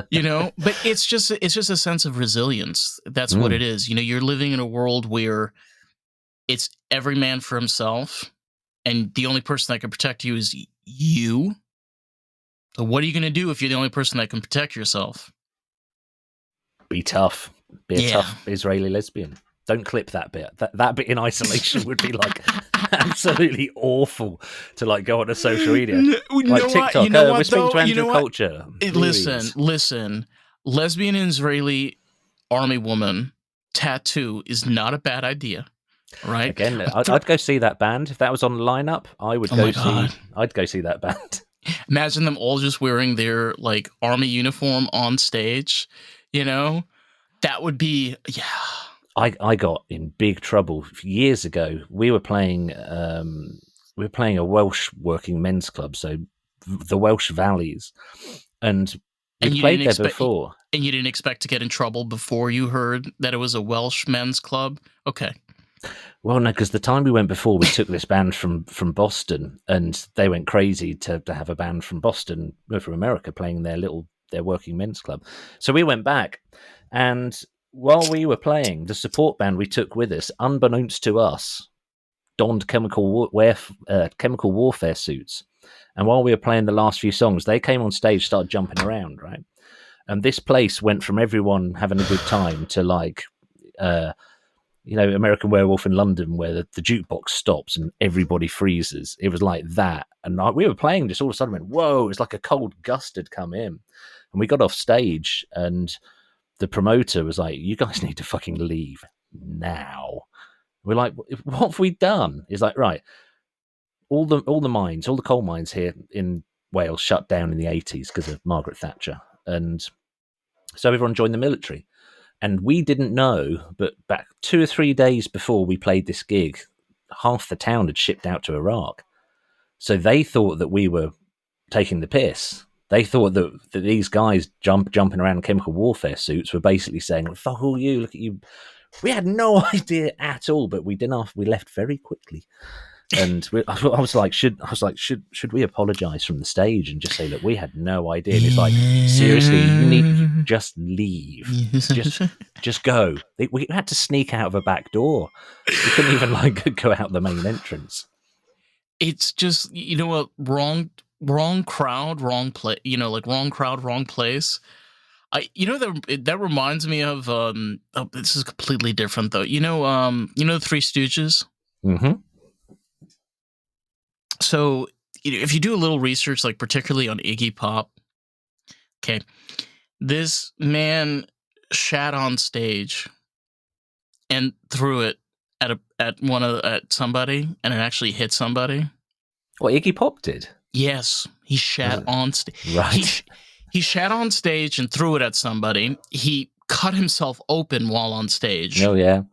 it's just a sense of resilience. That's what it is. You're living in a world where it's every man for himself, and the only person that can protect you is you. So what are you going to do if you're the only person that can protect yourself? Be tough. Be a Yeah. tough Israeli lesbian. Don't clip that bit. That bit in isolation would be like absolutely awful to like go on a social media. Like TikTok, we're speaking to Andrew Culture. Listen. Lesbian Israeli army woman tattoo is not a bad idea. Right? Again, I'd go see that band. If that was on the lineup, I'd go see that band. Imagine them all just wearing their like army uniform on stage, That would be, yeah. I got in big trouble years ago. We were playing a Welsh working men's club, so the Welsh Valleys, and we played there before. And you didn't expect to get in trouble before you heard that it was a Welsh men's club? Okay. Well, no, because the time we went before, we took this band from Boston, and they went crazy to have a band from Boston, from America, playing their working men's club. So we went back, and while we were playing, the support band we took with us, unbeknownst to us, donned chemical warfare suits. And while we were playing the last few songs, they came on stage, started jumping around, right? And this place went from everyone having a good time to like, American Werewolf in London, where the jukebox stops and everybody freezes. It was like that. And we were playing, just all of a sudden went, whoa, it's like a cold gust had come in. And we got off stage, and the promoter was like, you guys need to fucking leave now. We're like, what have we done? He's like, right, all the coal mines here in Wales shut down in the 80s because of Margaret Thatcher. And so everyone joined the military. And we didn't know, but back 2 or 3 days before we played this gig, half the town had shipped out to Iraq. So they thought that we were taking the piss. They thought that these guys jumping around in chemical warfare suits were basically saying, "Fuck all you! Look at you!" We had no idea at all, but we didn't. We left very quickly, and I was like, should we apologise from the stage and just say, look, we had no idea? And it's like, seriously, just leave, just go. We had to sneak out of a back door. We couldn't even like go out the main entrance. It's just, you know what, wrong crowd, wrong place. You know, like wrong crowd, wrong place. That reminds me of this is completely different though. The Three Stooges. Mm-hmm. So if you do a little research, like particularly on Iggy Pop, okay, this man shat on stage and threw it at somebody, and it actually hit somebody. What, Iggy Pop did? Yes, he shat on stage. Right. He shat on stage and threw it at somebody. He cut himself open while on stage. Oh yeah.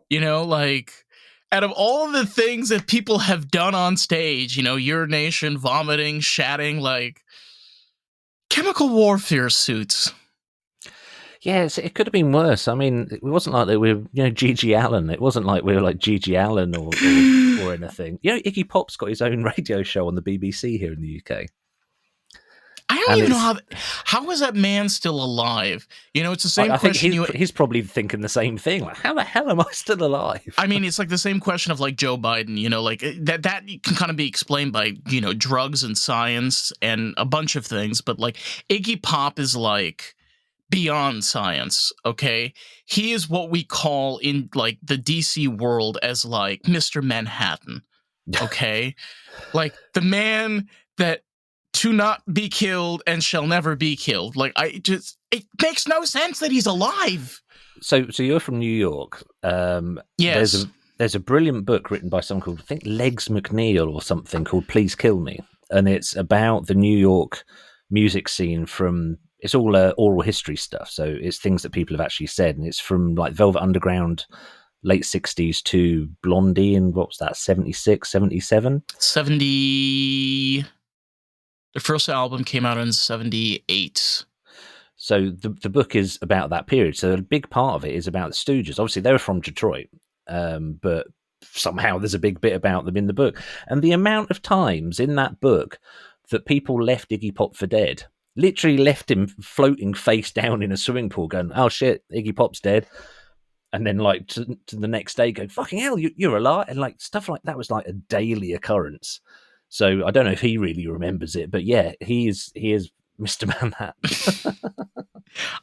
You know, like, out of all of the things that people have done on stage, you know, urination, vomiting, shatting, like chemical warfare suits. Yes, it could have been worse. I mean, it wasn't like that we were, Gigi Allen. It wasn't like we were like Gigi Allen or anything. Iggy Pop's got his own radio show on the BBC here in the UK. I don't even know how is that man still alive? You know, it's the same question. He's probably thinking the same thing. Like, how the hell am I still alive? I mean, it's like the same question of like Joe Biden. You know, like that can kind of be explained by drugs and science and a bunch of things. But like Iggy Pop is like beyond science. Okay, he is what we call in like the DC world as like Mr. Manhattan. Okay, like the man that to not be killed and shall never be killed. Like it makes no sense that he's alive. So you're from New York. Yes. There's a brilliant book written by someone called, I think, Legs McNeil or something, called Please Kill Me. And it's about the New York music scene it's all oral history stuff. So it's things that people have actually said. And it's from like Velvet Underground, late 60s to Blondie in, what was that, 76, 77? 70... The first album came out in 78. So the book is about that period. So a big part of it is about the Stooges. Obviously, they were from Detroit, but somehow there's a big bit about them in the book. And the amount of times in that book that people left Iggy Pop for dead, literally left him floating face down in a swimming pool going, oh shit, Iggy Pop's dead. And then like to the next day go, fucking hell, you're alive. And like stuff like that was like a daily occurrence. So I don't know if he really remembers it, but yeah, he is Mr. Manhattan.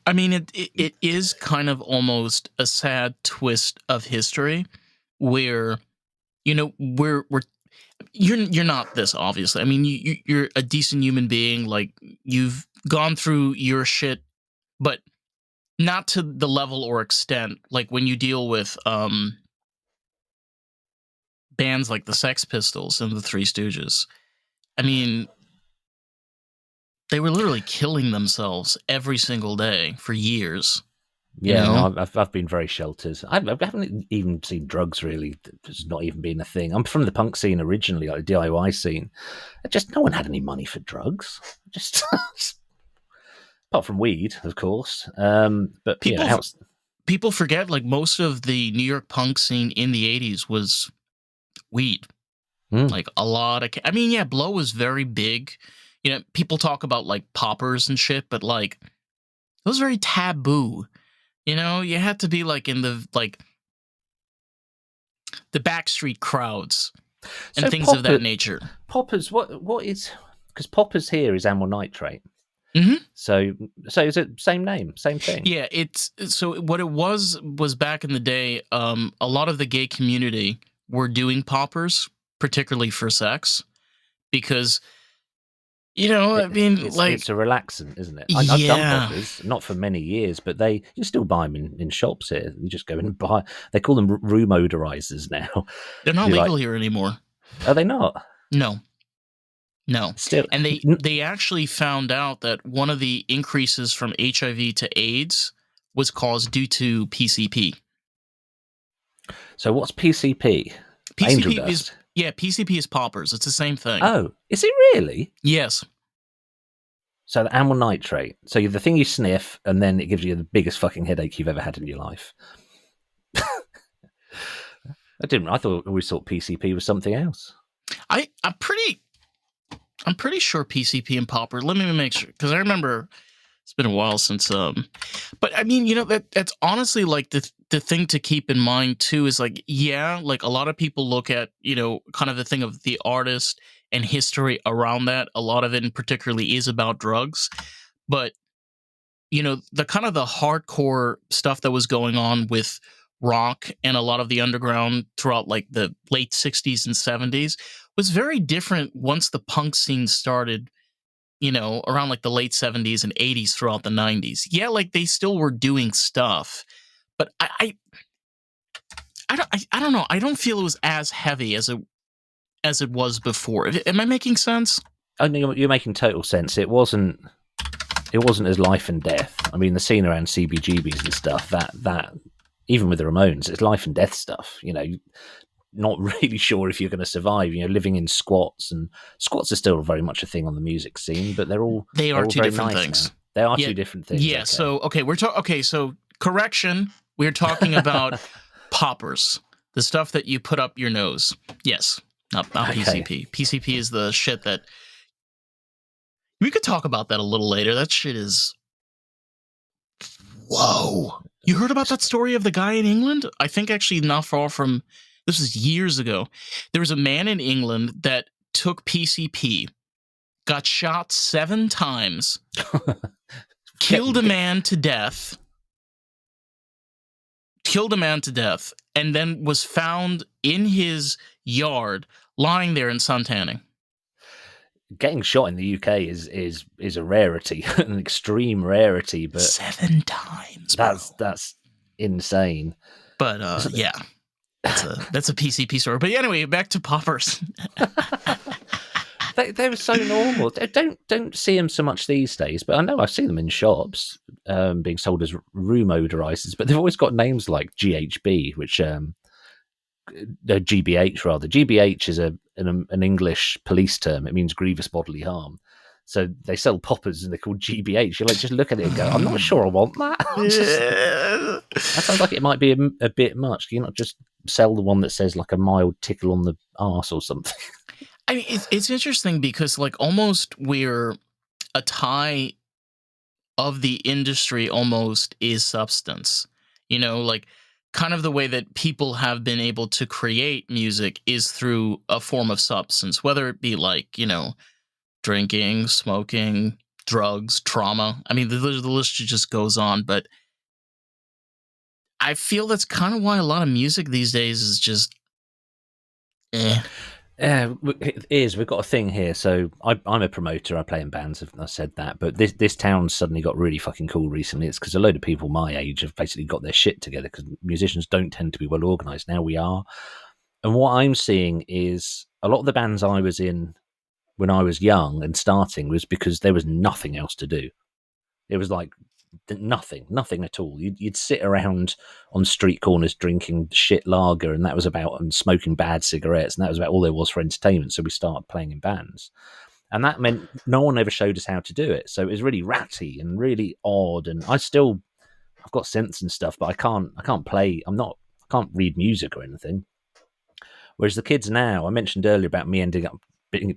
I mean, it is kind of almost a sad twist of history, where you're not this, obviously. I mean, you're a decent human being. Like, you've gone through your shit, but not to the level or extent like when you deal with bands like the Sex Pistols and the Three Stooges. I mean, they were literally killing themselves every single day for years. Yeah, no, I've been very sheltered. I haven't even seen drugs really. It's not even been a thing. I'm from the punk scene originally, like the DIY scene. No one had any money for drugs. Just apart from weed, of course. But people forget, like, most of the New York punk scene in the 80s was weed. Like a lot of, I mean, yeah, blow was very big. You know, people talk about like poppers and shit, but like it was very taboo. You know, you had to be like in the backstreet crowds and things of that nature. Poppers, what is, because poppers here is amyl nitrate. Mm-hmm. So is it same name, same thing? Yeah, so what it was back in the day. A lot of the gay community were doing poppers, particularly for sex, because it's a relaxant, isn't it? I've done poppers, not for many years, but you can still buy them in shops here. You just go and buy. They call them room odorizers now. They're not legal here anymore. Are they not? No. Still, and they actually found out that one of the increases from HIV to AIDS was caused due to PCP. So what's PCP? Angel dust. PCP is poppers. It's the same thing. Oh, is it really? Yes. So the amyl nitrate. So the thing you sniff, and then it gives you the biggest fucking headache you've ever had in your life. I didn't. I thought we thought PCP was something else. I'm pretty sure PCP and popper. Let me make sure, because I remember it's been a while since. But I mean, that's honestly like the thing to keep in mind too is like, yeah, like a lot of people look at kind of the thing of the artist and history around that. A lot of it, in particularly, is about drugs, but the kind of the hardcore stuff that was going on with rock and a lot of the underground throughout like the late 60s and 70s was very different once the punk scene started, around like the late 70s and 80s throughout the 90s. Yeah, like they still were doing stuff, but I don't know. I don't feel it was as heavy as it was before. Am I making sense? I think you're making total sense. It wasn't as life and death. I mean, the scene around CBGBs and stuff, that even with the Ramones, it's life and death stuff. Not really sure if you're going to survive. Living in squats, and squats are still very much a thing on the music scene, but they're all two very different nice things. now. They are two different things. Yeah. Okay. So correction. We're talking about poppers, the stuff that you put up your nose. Yes, not PCP. PCP is the shit that we could talk about that a little later. That shit is. Whoa. You heard about that story of the guy in England? I think actually not far from, this was years ago. There was a man in England that took PCP, got shot 7 times, killed a man to death, and then was found in his yard lying there in suntanning. Getting shot in the UK is a rarity, an extreme rarity, but 7 times. That's insane. But yeah, that's a PCP story. But anyway, back to poppers. They were so normal. Don't see them so much these days, but I know I've seen them in shops being sold as room odorizers. But they've always got names like GHB, which GBH rather. GBH is an English police term. It means grievous bodily harm. So they sell poppers and they're called GBH. You're like, just look at it and go, I'm not sure I want that. That sounds like it might be a bit much. Can you not just sell the one that says like a mild tickle on the arse or something? I mean, it's interesting because like almost we're a tie of the industry almost is substance. Like kind of the way that people have been able to create music is through a form of substance, whether it be like, drinking, smoking, drugs, trauma. I mean, the list just goes on, but I feel that's kind of why a lot of music these days is just It is. We've got a thing here. So I'm a promoter. I play in bands. I said that, but this town suddenly got really fucking cool recently. It's because a load of people my age have basically got their shit together. Because musicians don't tend to be well organized. Now we are, and what I'm seeing is a lot of the bands I was in when I was young and starting was because there was nothing else to do. It was like nothing at all. You'd sit around on street corners drinking shit lager, and that was about, and smoking bad cigarettes, and that was about all there was for entertainment. So we started playing in bands, and that meant no one ever showed us how to do it. So it was really ratty and really odd. And I've got synths and stuff, but I can't play. I can't read music or anything. Whereas the kids now, I mentioned earlier about me ending up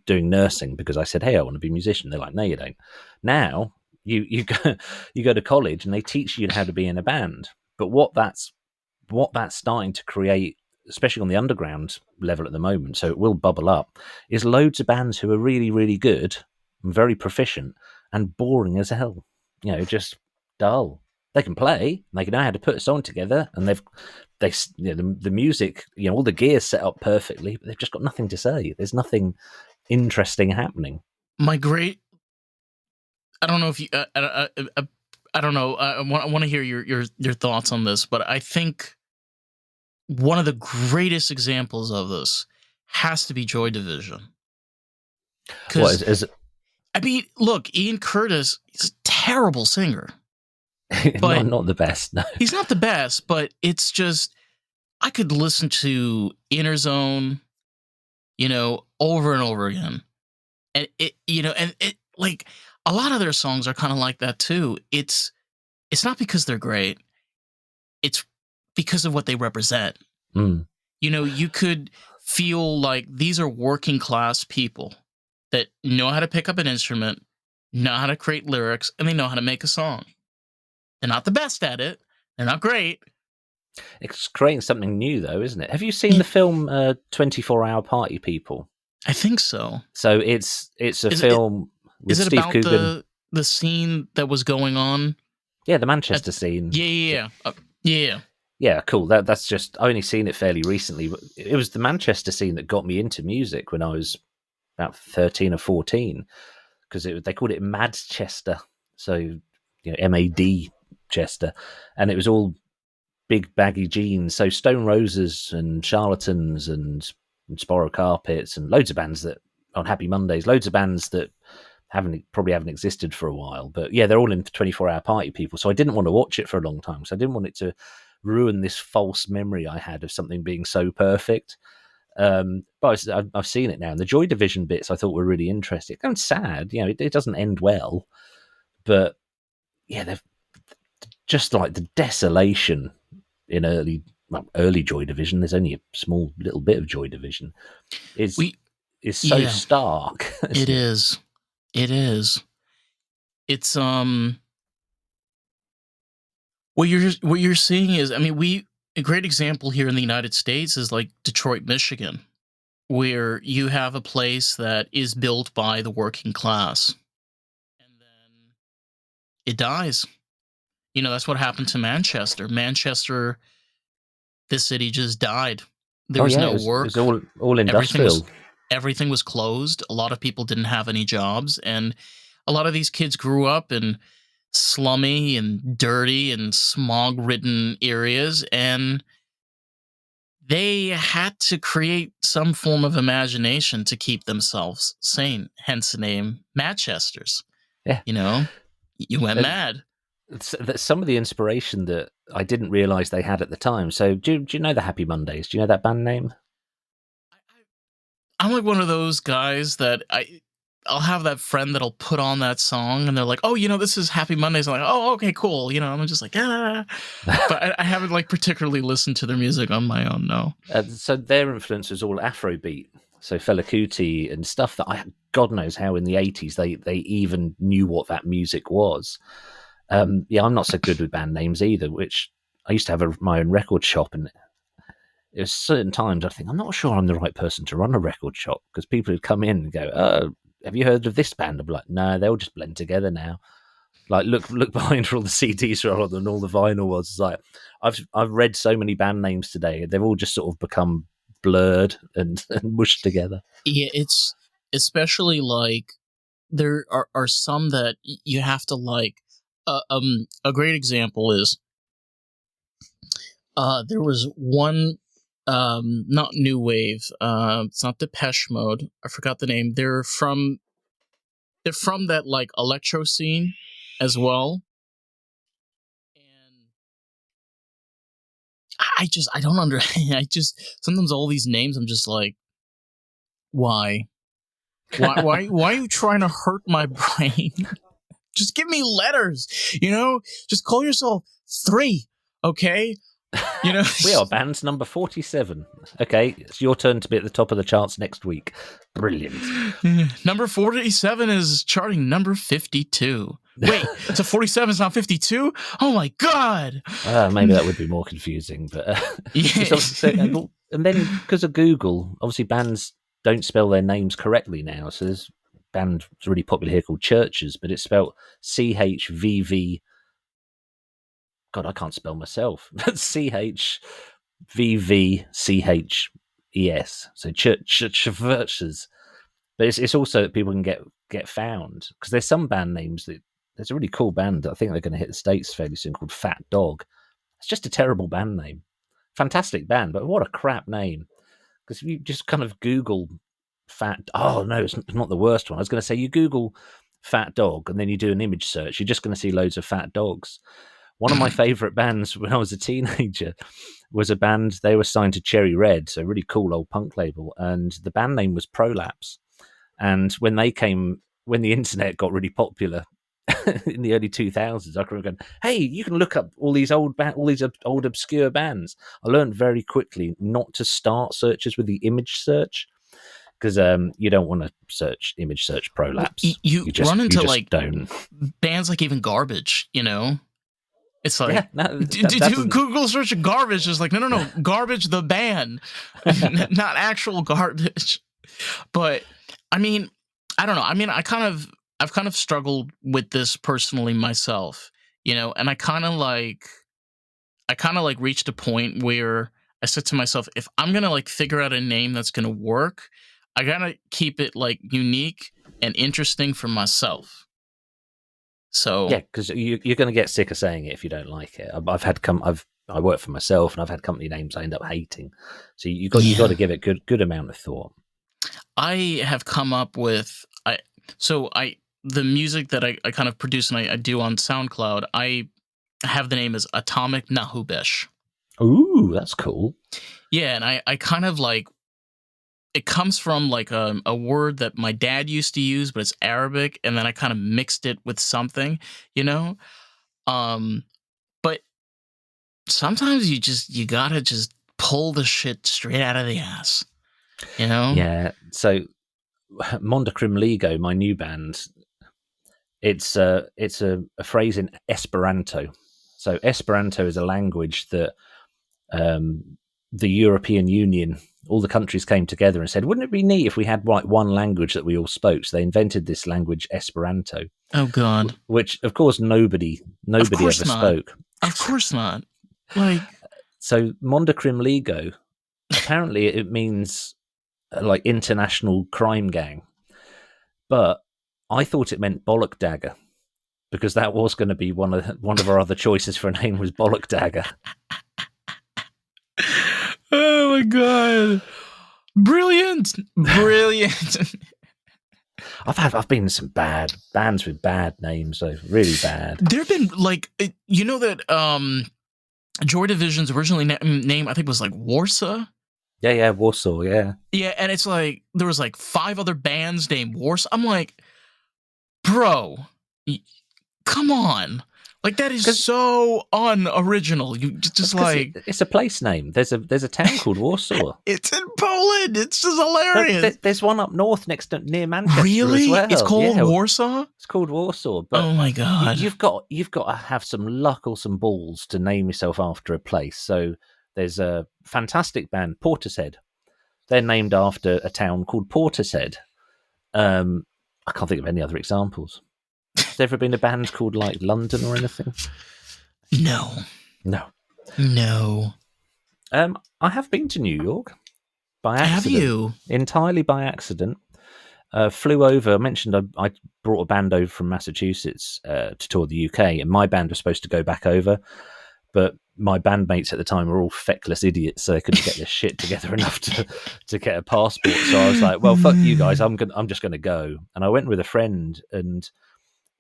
doing nursing because I said, hey, I want to be a musician. They're like, no, you don't. Now you go to college and they teach you how to be in a band. But what that's starting to create, especially on the underground level at the moment, so it will bubble up, is loads of bands who are really, really good and very proficient and boring as hell. Just dull. They can play, they can know how to put a song together, and the music, all the gear's set up perfectly, but they've just got nothing to say. There's nothing interesting happening. I don't know if you. I don't know. I want to hear your thoughts on this, but I think one of the greatest examples of this has to be Joy Division. Because I mean, look, Ian Curtis is a terrible singer. But not the best. No, he's not the best, but it's just I could listen to Inner Zone, over and over again, and it like a lot of their songs are kind of like that too. It's not because they're great. It's because of what they represent. Mm. You know, you could feel like these are working class people that know how to pick up an instrument, know how to create lyrics, and they know how to make a song. They're not the best at it. They're not great. It's creating something new, though, isn't it? Have you seen Y- the film 24-Hour Party People? I think so. So it's a Is it film with is it Steve about Coogan. the scene that was going on Yeah, the at Manchester scene. yeah yeah yeah yeah. Yeah, cool. That's just I only seen it fairly recently, but it was the Manchester scene that got me into music when I was about 13 or 14 because they called it Madchester, so MAD Chester, and it was all big baggy jeans. So Stone Roses and Charlatans and Spiral Carpets and loads of bands that on Happy Mondays, loads of bands that probably haven't existed for a while. But yeah, they're all in 24-Hour Party People. So I didn't want to watch it for a long time. So I didn't want it to ruin this false memory I had of something being so perfect. But I've seen it now, and the Joy Division bits I thought were really interesting. It's sad, it doesn't end well, but yeah, they've just like the desolation in early Joy Division. There's only a small little bit of Joy Division. Is We is so yeah, stark, it isn't it? is. It is. It's what you're seeing is, I mean, we a great example here in the United States is like Detroit, Michigan, where you have a place that is built by the working class, and then it dies. You know, that's what happened to Manchester. Manchester, this city just died. There Oh was yeah, no it was work. all Everything was industrial. everything was closed. A lot of people didn't have any jobs, and a lot of these kids grew up in slummy and dirty and smog-ridden areas, and they had to create some form of imagination to keep themselves sane. Hence the name Manchesters. Yeah, You know, you went and mad. that's some of the inspiration that I didn't realize they had at the time. So do you know the Happy Mondays? Do you know that band name? I'm like one of those guys that I'll have that friend that'll put on that song and they're like, "Oh, you know, this is Happy Mondays." I'm like, "Oh, okay, cool." You know, I'm just like, "Ah," but I haven't like particularly listened to their music on my own. No. So their influence was all Afrobeat. So Fela Kuti and stuff that God knows how in the 80s they even knew what that music was. Yeah, I'm not so good with band names either. Which I used to have my own record shop, and there's certain times I think I'm not sure I'm the right person to run a record shop because people would come in and go, "Oh, have you heard of this band?" I'm like, "No, they all just blend together now." Like look behind where all the CDs are on and all the vinyl was. It's like I've read so many band names today. They've all just sort of become blurred and mushed together. Yeah, it's especially like there are some that you have to like. A great example is there was one not new wave, it's not Depeche Mode, I forgot the name. They're from that like electro scene as well, and I don't under I just sometimes all these names I'm just like, why why are you trying to hurt my brain? Just give me letters, you know, just call yourself three, okay, you know. We are band's number 47. Okay, it's your turn to be at the top of the charts next week. Brilliant. Number 47 is charting number 52. Wait, so 47 is not 52? Oh my god. Maybe that would be more confusing, but Yeah. and then because of Google, obviously bands don't spell their names correctly now. So there's a band that's really popular here called Churches, but it's spelled CHVV. God, I can't spell myself. CHVVCHES. So churches. But it's also that people can get found because there's some band names that there's a really cool band that I think they're going to hit the States fairly soon called Fat Dog. It's just a terrible band name. Fantastic band, but what a crap name. Because if you just kind of Google oh no, it's not the worst one. I was going to say you Google Fat Dog and then you do an image search, you're just going to see loads of fat dogs. One of my favorite bands when I was a teenager was a band, they were signed to Cherry Red, so a really cool old punk label, and the band name was Prolapse. And when they came when the internet got really popular in the early 2000s, I remember going, "Hey, you can look up all these old obscure bands." I learned very quickly not to start searches with the image search, because you don't want to image search prolapse. You run You into just like don't. bands like even Garbage, It's Yeah, like, no, that do doesn't. Google search Garbage is like, no, Garbage the band, not actual garbage. But I mean, I don't know. I mean, I've kind of struggled with this personally myself, and I kind of like reached a point where I said to myself, if I'm gonna like figure out a name that's gonna work, I gotta keep it like unique and interesting for myself. So Yeah, because you're going to get sick of saying it if you don't like it. I work for myself, and I've had company names I end up hating. So you got yeah, to give it good amount of thought. I have come up with I the music that I kind of produce and I do on SoundCloud. I have the name as Atomic Nahubesh. Ooh, that's cool. Yeah, and I kind of like it comes from like a word that my dad used to use, but it's Arabic, and then I kind of mixed it with something, you know. Um, but sometimes you gotta just pull the shit straight out of the ass, you know. Yeah. So Mondacrim Ligo, my new band, it's a phrase in Esperanto. So Esperanto is a language that the European Union, all the countries came together and said, "Wouldn't it be neat if we had like one language that we all spoke?" So they invented this language, Esperanto, Oh God, which of course nobody of ever course not, spoke. of course not. Like So Mondacrim Ligo, apparently it means like international crime gang, but I thought it meant bollock dagger, because that was going to be one of our other choices for a name was bollock dagger. oh my God, brilliant, brilliant. I've been in some bad bands with bad names, though, really bad. There have been like that Joy Division's originally name I think was like Warsaw. Yeah, Warsaw, yeah. Yeah, and it's like there was like 5 other bands named Warsaw. I'm like, bro, come on. Like that is Because so unoriginal. You just like it's a place name. There's a town called Warsaw. it's in Poland. It's just No, hilarious. there's one up north near Manchester as Really? It's well. called Yeah, Warsaw? it's called Warsaw. But Oh my God. you've got to have some luck or some balls to name yourself after a place. So there's a fantastic band, Portishead. They're named after a town called Portishead. I can't think of any other examples. Has there ever been a band called like London or anything? No. No. No. I have been to New York by Have accident. you? Entirely by accident. Flew over. I mentioned I brought a band over from Massachusetts to tour the UK, and my band was supposed to go back over, but my bandmates at the time were all feckless idiots, so they couldn't get their shit together enough to get a passport. So I was like, "Well, fuck you guys. I'm just gonna go." And I went with a friend, and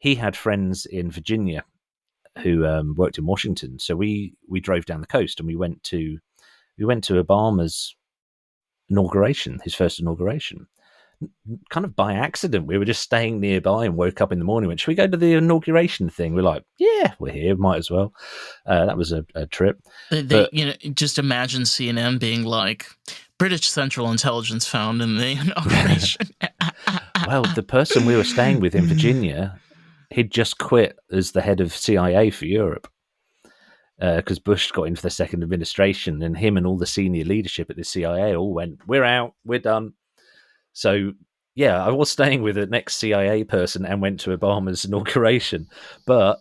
he had friends in Virginia who worked in Washington. So we drove down the coast, and we went to Obama's inauguration, his first inauguration. Kind of by accident, we were just staying nearby and woke up in the morning. Went, should we go to the inauguration thing? We're like, yeah, we're here, might as well. That was a trip. They just imagine CNN being like, British Central Intelligence found in the inauguration. Well, the person we were staying with in Virginia, he'd just quit as the head of CIA for Europe, because Bush got into the second administration, and him and all the senior leadership at the CIA all went, we're out, we're done. So, yeah, I was staying with an ex-CIA person and went to Obama's inauguration. But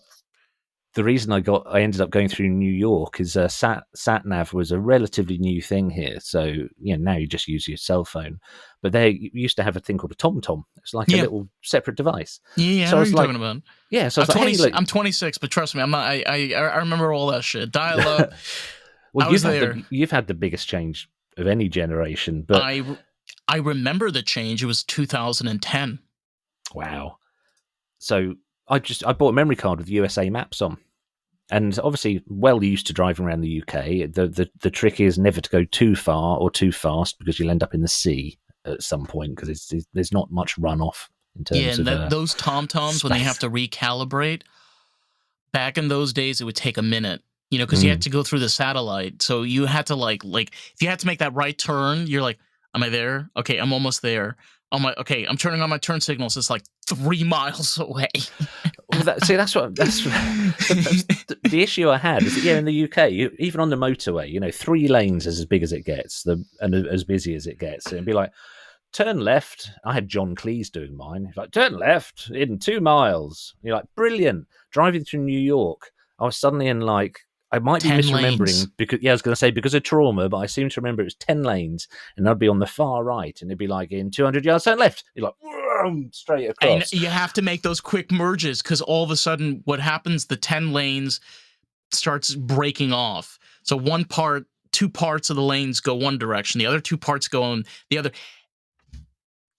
the reason I ended up going through New York is sat-nav was a relatively new thing here. So, now you just use your cell phone. But you used to have a thing called a TomTom. It's like a little separate device. Yeah, So I know what you're talking about. Yeah, so I was like, hey, look. I'm 26, but trust me, I'm not. I remember all that shit. Dial up. Well, you've had the biggest change of any generation, but I remember the change. It was 2010. Wow. So I bought a memory card with USA Maps on, and obviously well used to driving around the UK. The trick is never to go too far or too fast, because you'll end up in the sea at some point, because there's not much runoff in Yeah, terms and of those tom toms when they have space. to recalibrate. Back in those days, it would take a minute. Because you had Mm. to go through the satellite, so you had to like if you had to make that right turn, you're like, "Am I there? Okay, I'm almost there. Okay, I'm turning on my turn signals. It's like 3 miles away." Well, that's what that's the issue I had is that in the UK, even on the motorway, 3 lanes is as big as it gets, and as busy as it gets. It'd be like turn left. I had John Cleese doing mine. He's like turn left in 2 miles. You're like brilliant. Driving through New York, I was suddenly in like I might be 10 lanes. misremembering because I was going to say because of trauma, but I seem to remember it was 10 lanes, and I'd be on the far right, and it'd be like in 200 yards turn left. You're like whoom, straight And across. you have to make those quick merges because all of a sudden, what happens? The 10 lanes starts breaking off. So two parts of the lanes go one direction, the other two parts go in the other.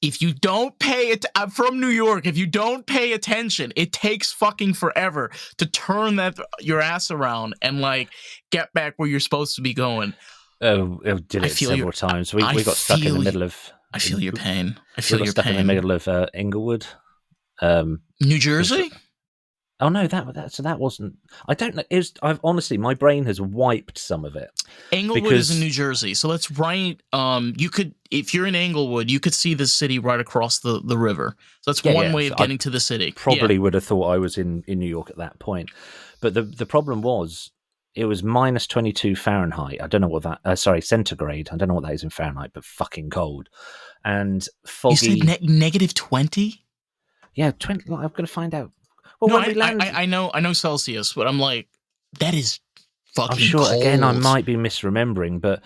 If you don't pay it, I'm from New York. If you don't pay attention, it takes fucking forever to turn your ass around and like get back where you're supposed to be going. I did I it feel your, several times. We I we got stuck in the feel, middle of I feel your pain. I we feel got your stuck in the pain. middle of Inglewood. Um, New it was Jersey? Oh no, that wasn't. I don't know. I've honestly, my brain has wiped some of it Englewood is in because New Jersey, so that's right. You could, if you're in Englewood, you could see the city right across the river. So that's one way so of I getting to the city. Yeah, probably would have thought I was in New York at that point, but the problem was it was minus 22 Fahrenheit. I don't know what that. Sorry, centigrade. I don't know what that is in Fahrenheit, but fucking cold and you said foggy. -20. Yeah, 20. I'm going to find out. Well, No, when we land, I know Celsius, but I'm like, that is I'm fucking sure again I cold. might be misremembering, but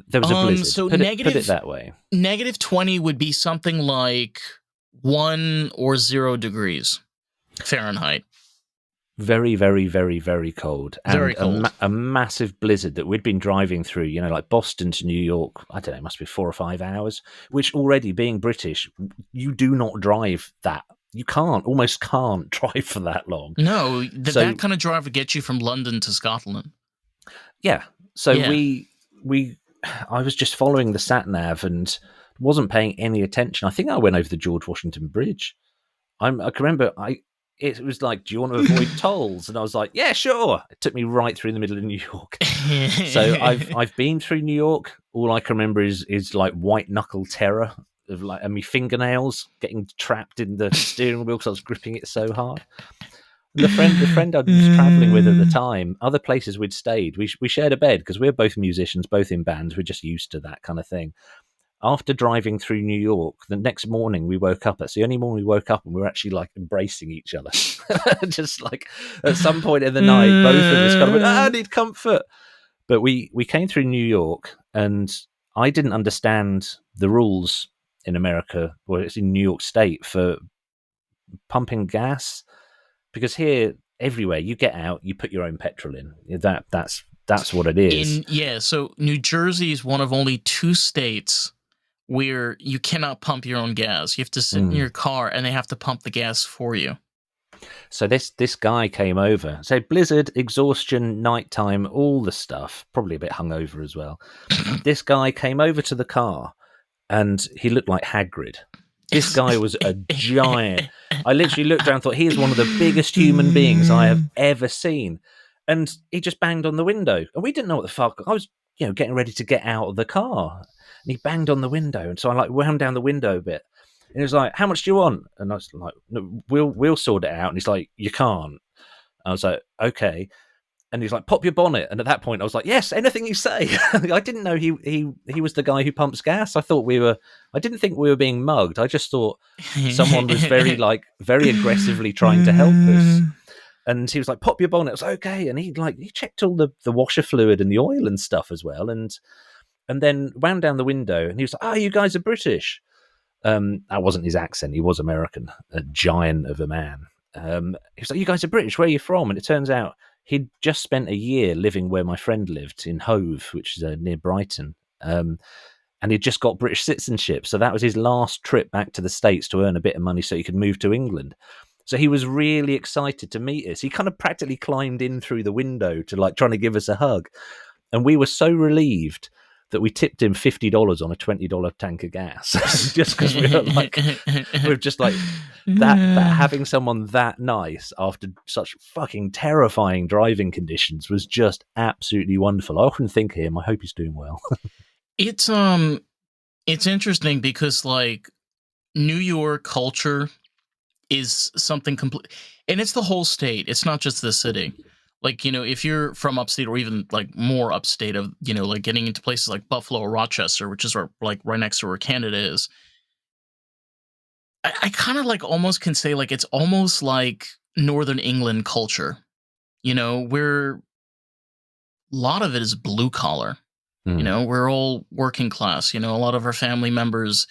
there was a blizzard. So Put it that way. -20 would be something like 1 or 0 degrees Fahrenheit. Very, very, very, very cold, Very and cold. a massive blizzard that we'd been driving through. Like Boston to New York. I don't know, it must be 4 or 5 hours. Which already, being British, you do not drive that. You almost can't drive for that long. No, that So kind of drive would get you from London to Scotland. yeah, so Yeah. I was just following the sat nav and wasn't paying any attention. I think I went over the George Washington Bridge. I can remember it was like, do you want to avoid tolls? And I was like, yeah, sure. It took me right through the middle of New York. So I've been through New York. All I can remember is like white knuckle terror of like and my fingernails getting trapped in the steering wheel because I was gripping it so hard. And the friend I was traveling with at the time, other places we'd stayed, we shared a bed because we're both musicians, both in bands. We're just used to that kind of thing. After driving through New York, the next morning we woke up. It's the only morning we woke up and we were actually like embracing each other. Just like at some point in the night, both of us kind of went, I need comfort. But we came through New York and I didn't understand the rules in America, or it's in New York State, for pumping gas. Because here, everywhere you get out, you put your own petrol in. That's what it is. So New Jersey is one of only 2 states where you cannot pump your own gas. You have to sit in your car and they have to pump the gas for you. So this guy came over. So blizzard, exhaustion, nighttime, all the stuff. Probably a bit hungover as well. This guy came over to the car, and he looked like Hagrid. This guy was a giant. I literally looked around and thought, he is one of the biggest human beings I have ever seen. And he just banged on the window. And we didn't know what the fuck. I was, getting ready to get out of the car. And he banged on the window. And so I like wound down the window a bit. And he was like, how much do you want? And I was like, no, we'll sort it out. And he's like, you can't. I was like, okay. And he's like, pop your bonnet. And at that point, I was like, yes, anything you say. I didn't know he was the guy who pumps gas. I didn't think we were being mugged. I just thought someone was very aggressively trying to help us. And he was like, pop your bonnet. I was like, okay. And he checked all the washer fluid and the oil and stuff as well. And then wound down the window. And he was like, oh, you guys are British. That wasn't his accent. He was American, a giant of a man. He was like, you guys are British. Where are you from? And it turns out he'd just spent a year living where my friend lived in Hove, which is near Brighton. And he'd just got British citizenship. So that was his last trip back to the States to earn a bit of money so he could move to England. So he was really excited to meet us. He kind of practically climbed in through the window to trying to give us a hug. And we were so relieved. that we tipped him $50 on a $20 tank of gas just because we're just like that having someone that nice after such fucking terrifying driving conditions was just absolutely wonderful. I often think of him. I hope he's doing well. It's interesting because like New York culture is something complete, and it's the whole state. It's not just the city. Like, you know, if you're from upstate or even like more upstate of, you know, like getting into places like Buffalo or Rochester, which is where, like right next to where Canada is, I kind of like almost can say like it's almost like Northern England culture. You know, where a lot of it is blue collar. You Mm. know, we're all working class. You know, a lot of our family members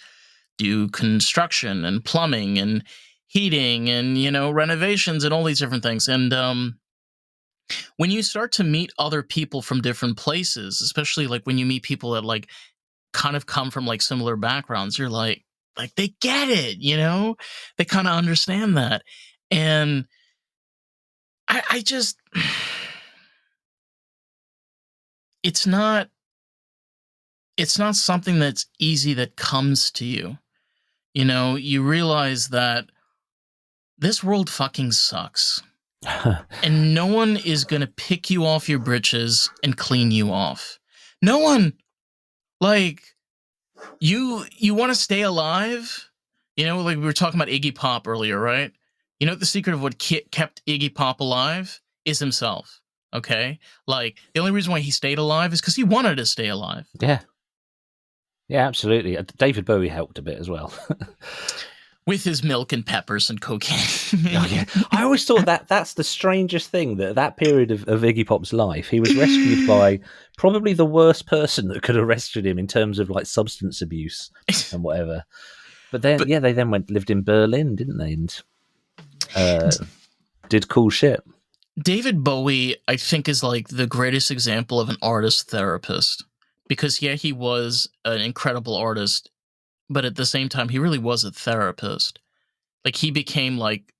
do construction and plumbing and heating and, you know, renovations and all these different things. And when you start to meet other people from different places, especially like when you meet people that like kind of come from like similar backgrounds, you're like they get it, you know, they kind of understand that. And I just, it's not, it's not something that's easy that comes to you. You know, you realize that this world fucking sucks. And no one is going to pick you off your britches and clean you off. No one. Like, you want to stay alive? You know, like we were talking about Iggy Pop earlier, right? You know, the secret of what kept Iggy Pop alive is himself. Okay? Like, the only reason why he stayed alive is because he wanted to stay alive. Yeah. Yeah, absolutely. David Bowie helped a bit as well. With his milk and peppers and cocaine. Oh, yeah. I always thought that's the strangest thing, that period of Iggy Pop's life, he was rescued by probably the worst person that could have rescued him in terms of like substance abuse and whatever. But then, But- yeah, they then lived in Berlin, didn't they? And did cool shit. David Bowie, I think, is like the greatest example of an artist therapist. Because, yeah, he was an incredible artist, but at the same time, he really was a therapist. Like, he became like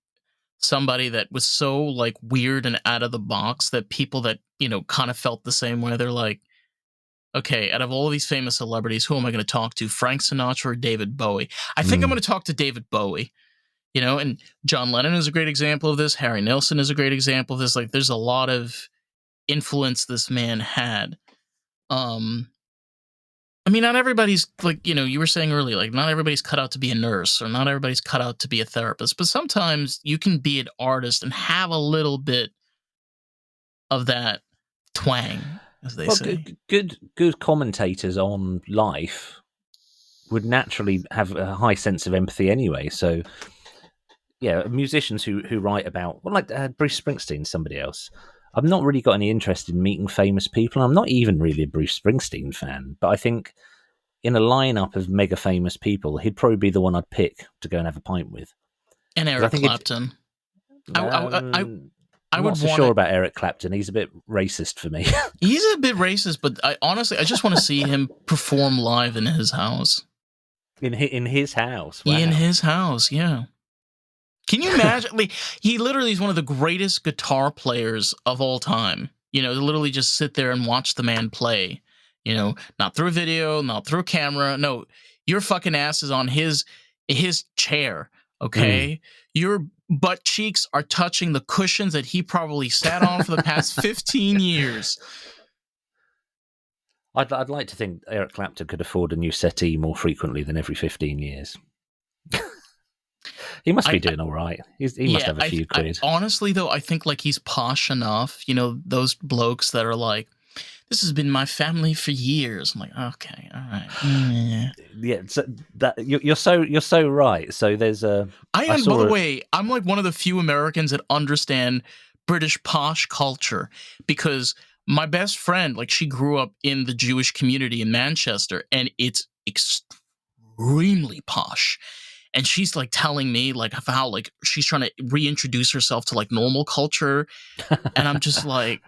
somebody that was so like weird and out of the box that people that, you know, kind of felt the same way. They're like, okay, out of all of these famous celebrities, who am I going to talk to? Frank Sinatra or David Bowie? I think I'm going to talk to David Bowie. You know, and John Lennon is a great example of this. Harry Nilsson is a great example of this. Like, there's a lot of influence this man had. I mean, not everybody's like, you know, you were saying earlier, like, not everybody's cut out to be a nurse or not everybody's cut out to be a therapist, but sometimes you can be an artist and have a little bit of that twang, as they say. Good commentators on life would naturally have a high sense of empathy anyway. So, yeah, musicians who write about, well, like Bruce Springsteen, somebody else. I've not really got any interest in meeting famous people. I'm not even really a Bruce Springsteen fan, but I think in a lineup of mega famous people, he'd probably be the one I'd pick to go and have a pint with. And Eric Clapton. I'm I not would so want sure about Eric Clapton. He's a bit racist for me. He's a bit racist, but honestly, I just want to see him perform live in his house. In his house? Wow. In his house, yeah. Can you imagine? Like, he literally is one of the greatest guitar players of all time. You know, literally just sit there and watch the man play. You know, not through a video, not through a camera. No, your fucking ass is on his chair, okay? Your butt cheeks are touching the cushions that he probably sat on for the past 15 years. I'd like to think Eric Clapton could afford a new settee more frequently than every 15 years. He must be doing all right. He must have a few quid. Honestly, though, I think like he's posh enough. You know, those blokes that are like, this has been my family for years. I'm like, okay, all right. Yeah, so that you're so right. So there's a. By the way, I'm like one of the few Americans that understand British posh culture because my best friend, like, she grew up in the Jewish community in Manchester, and it's extremely posh. And she's like telling me like how like she's trying to reintroduce herself to like normal culture, and I'm just like,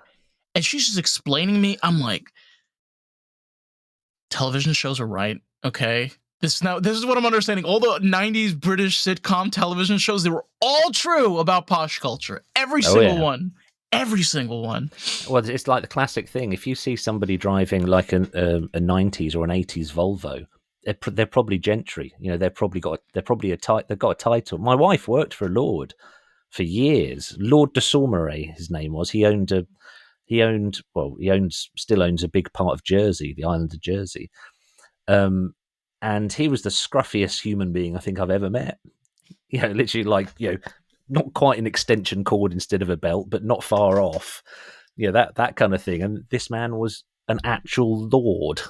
and she's just explaining to me. I'm like, television shows are right, okay. This is what I'm understanding. All the 90s British sitcom television shows, they were all true about posh culture. Every single one. Every single one. Well, it's like the classic thing. If you see somebody driving like a 90s or an 80s Volvo, they're probably gentry. You know, they've got a title. My wife worked for a lord for years. Lord de Saumarez, his name was. Still owns a big part of Jersey, the island of Jersey. And he was the scruffiest human being I think I've ever met. You know, literally like, not quite an extension cord instead of a belt, but not far off. Yeah, that kind of thing. And this man was an actual lord.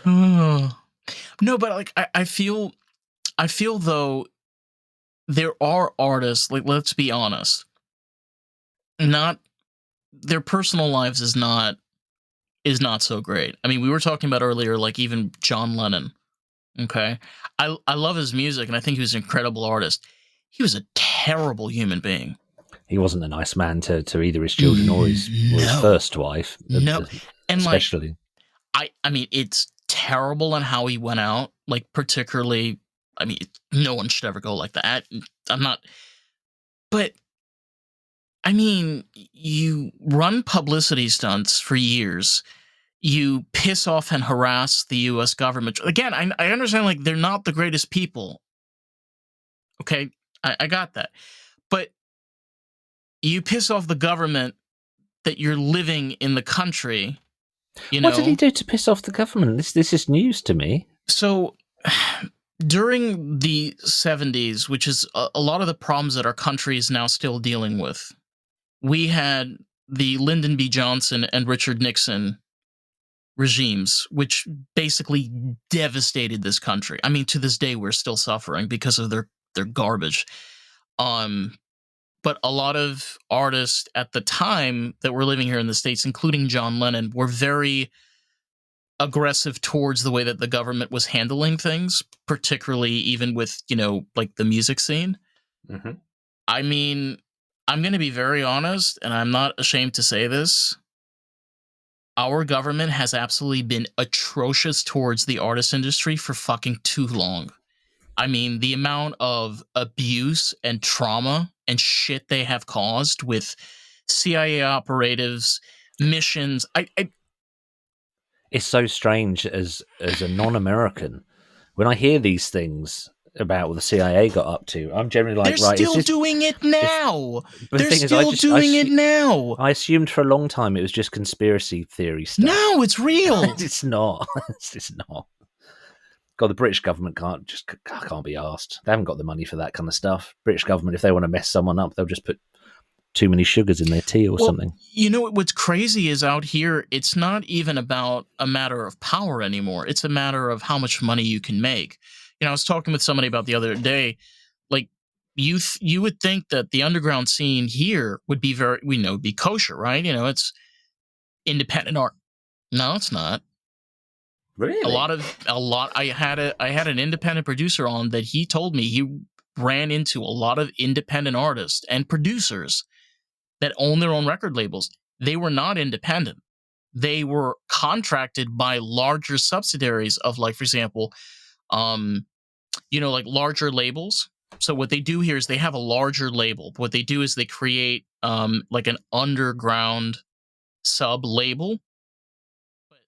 Oh. No, but like I feel though there are artists, like let's be honest, not their personal lives is not so great. I mean, we were talking about earlier, like even John Lennon. Okay, I love his music, and I think he was an incredible artist. He was a terrible human being. He wasn't a nice man to either his children or his No, first wife, no, and like especially. I mean, it's terrible on how he went out. Like particularly, I mean, no one should ever go like that. I'm not, but I mean, you run publicity stunts for years. You piss off and harass the U.S. government. Again, I understand like they're not the greatest people. Okay, I got that, but you piss off the government that you're living in the country. You What did he know, do to piss off the government? This is news to me. so during the 70s, which is a lot of the problems that our country is now still dealing with, we had the Lyndon B. Johnson and Richard Nixon regimes, which basically devastated this country. I mean, to this day, we're still suffering because of their garbage. Um, but a lot of artists at the time that were living here in the States, including John Lennon, were very aggressive towards the way that the government was handling things, particularly even with, like the music scene. Mm-hmm. I mean, I'm going to be very honest, and I'm not ashamed to say this. Our government has absolutely been atrocious towards the artist industry for fucking too long. I mean, the amount of abuse and trauma and shit they have caused with CIA operatives, missions. It's so strange as a non-American when I hear these things about what the CIA got up to. I'm generally They're like, right, still doing it now. but the They're thing is, still doing it now. I assumed for a long time it was just conspiracy theory stuff. No, it's real. It's not. It's not. God, the British government can't be asked. They haven't got the money for that kind of stuff. British government, if they want to mess someone up, they'll just put too many sugars in their tea or something. You know what's crazy is out here, it's not even about a matter of power anymore. It's a matter of how much money you can make. I was talking with somebody about the other day, like you would think that the underground scene here would be be kosher, right? It's independent art. No, it's not. Really? A lot. I had an independent producer on that. He told me he ran into a lot of independent artists and producers that own their own record labels. They were not independent. They were contracted by larger subsidiaries of, like, for example, like larger labels. So what they do here is they have a larger label. What they do is they create like an underground sub label. But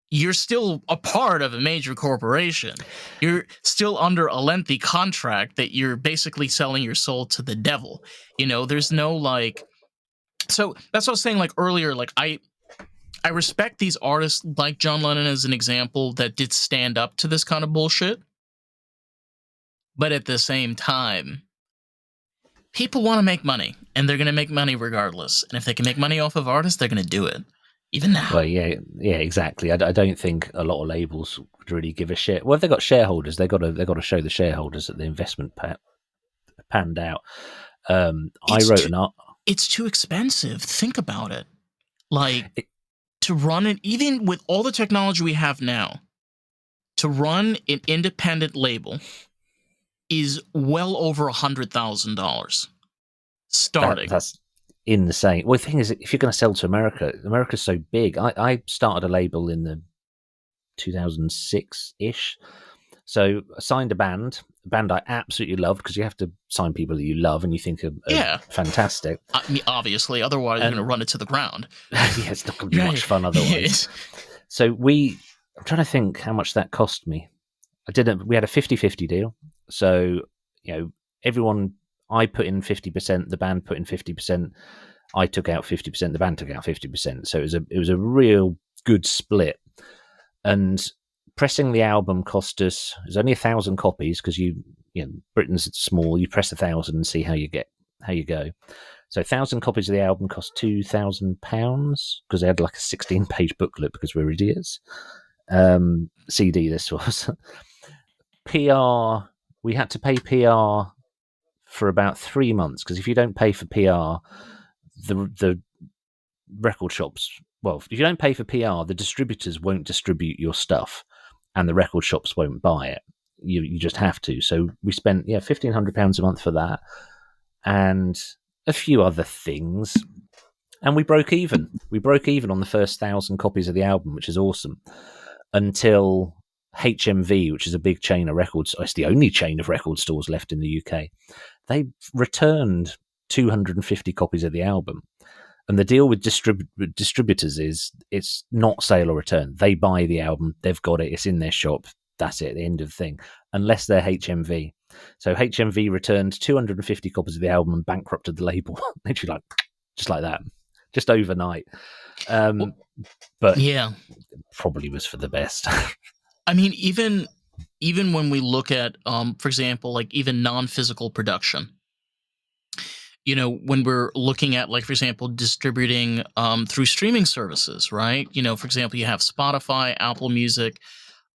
you're still a part of a major corporation. You're still under a lengthy contract that you're basically selling your soul to the devil. There's no like. So that's what I was saying, like earlier. Like I respect these artists, like John Lennon as an example, that did stand up to this kind of bullshit. But at the same time, people want to make money, and they're going to make money regardless. And if they can make money off of artists, they're going to do it, even now. Well, yeah, exactly. I don't think a lot of labels would really give a shit. Well, if they got shareholders, they got to show the shareholders that the investment panned out. It's too expensive. Think about it. Like to run it, even with all the technology we have now, to run an independent label is well over $100,000 starting. That's insane. Well, the thing is, if you're going to sell to America, America's so big. I started a label in the 2006-ish. So I signed a band I absolutely loved, because you have to sign people that you love and you think are Yeah. fantastic. I mean, obviously, otherwise you're going to And run it to the ground. yeah, it's not going to be Right. much fun otherwise. So I'm trying to think how much that cost me. We had a 50-50 deal. So, everyone, I put in 50%, the band put in 50%, I took out 50%, the band took out 50%. So it was a real good split. And pressing the album cost us, it was only 1,000 copies, because Britain's small, you press 1,000 and see how you go. So 1,000 copies of the album cost £2,000, because they had like a 16-page booklet, because we're idiots. CD this was. PR, we had to pay PR for about 3 months, because if you don't pay for PR, the record shops, well, if you don't pay for PR, the distributors won't distribute your stuff, and the record shops won't buy it. You just have to. So we spent £1,500 a month for that, and a few other things, and we broke even. We broke even on the first 1,000 copies of the album, which is awesome. Until HMV, which is a big chain of records, it's the only chain of record stores left in the UK, they returned 250 copies of the album. And the deal with distributors is it's not sale or return. They buy the album, they've got it, it's in their shop, that's it, the end of the thing, unless they're HMV. So HMV returned 250 copies of the album and bankrupted the label. Literally, just like that, just overnight. But yeah, probably was for the best. I mean, even when we look at, for example, like even non-physical production, when we're looking at, like, for example, distributing through streaming services, right? For example, you have Spotify, Apple Music.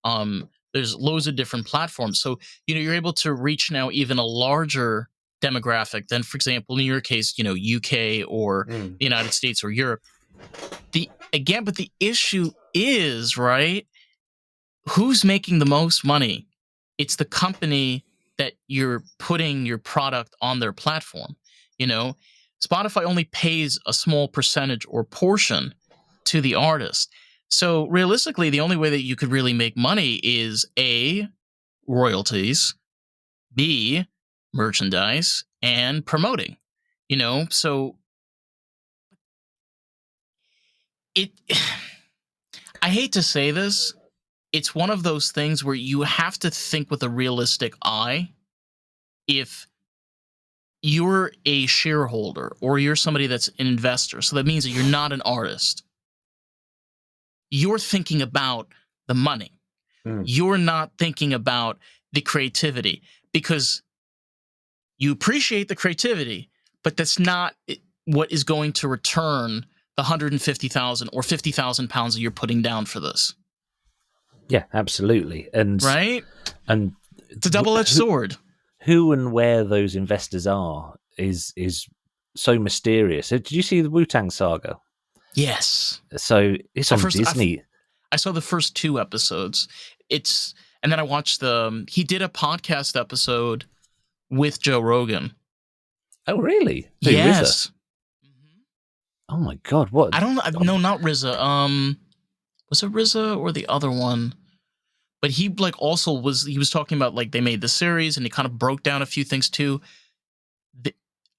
There's loads of different platforms. So, you're able to reach now even a larger demographic than, for example, in your case, UK or the United States or Europe. But the issue is, right, who's making the most money? It's the company that you're putting your product on their platform. Spotify only pays a small percentage or portion to the artist. So realistically, the only way that you could really make money is A, royalties, B, merchandise, and promoting. So it I hate to say this, it's one of those things where you have to think with a realistic eye. If you're a shareholder or you're somebody that's an investor, so that means that you're not an artist, you're thinking about the money. You're not thinking about the creativity, because you appreciate the creativity, but that's not what is going to return the 150,000 or 50,000 pounds that you're putting down for this. Yeah, absolutely. And It's a double-edged sword. Who and where those investors are is so mysterious. Did you see the Wu-Tang Saga? Yes. So it's on Disney. I saw the first 2 episodes. And then I watched he did a podcast episode with Joe Rogan. Oh, really? Yes. Oh my God! What? I don't know. No, not RZA. Was it RZA or the other one? But he was talking about, like, they made the series and he kind of broke down a few things too.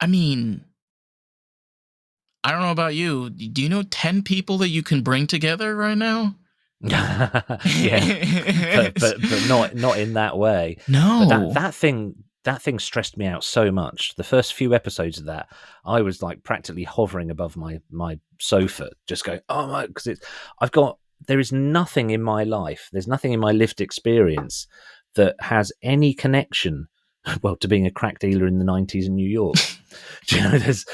I mean, I don't know about you. Do you know 10 people that you can bring together right now? Yeah, but not in that way. No, but that thing stressed me out so much. The first few episodes of that, I was like practically hovering above my sofa, just going, oh my, because there is nothing in my life, there's nothing in my lived experience that has any connection, well, to being a crack dealer in the 90s in New York. There's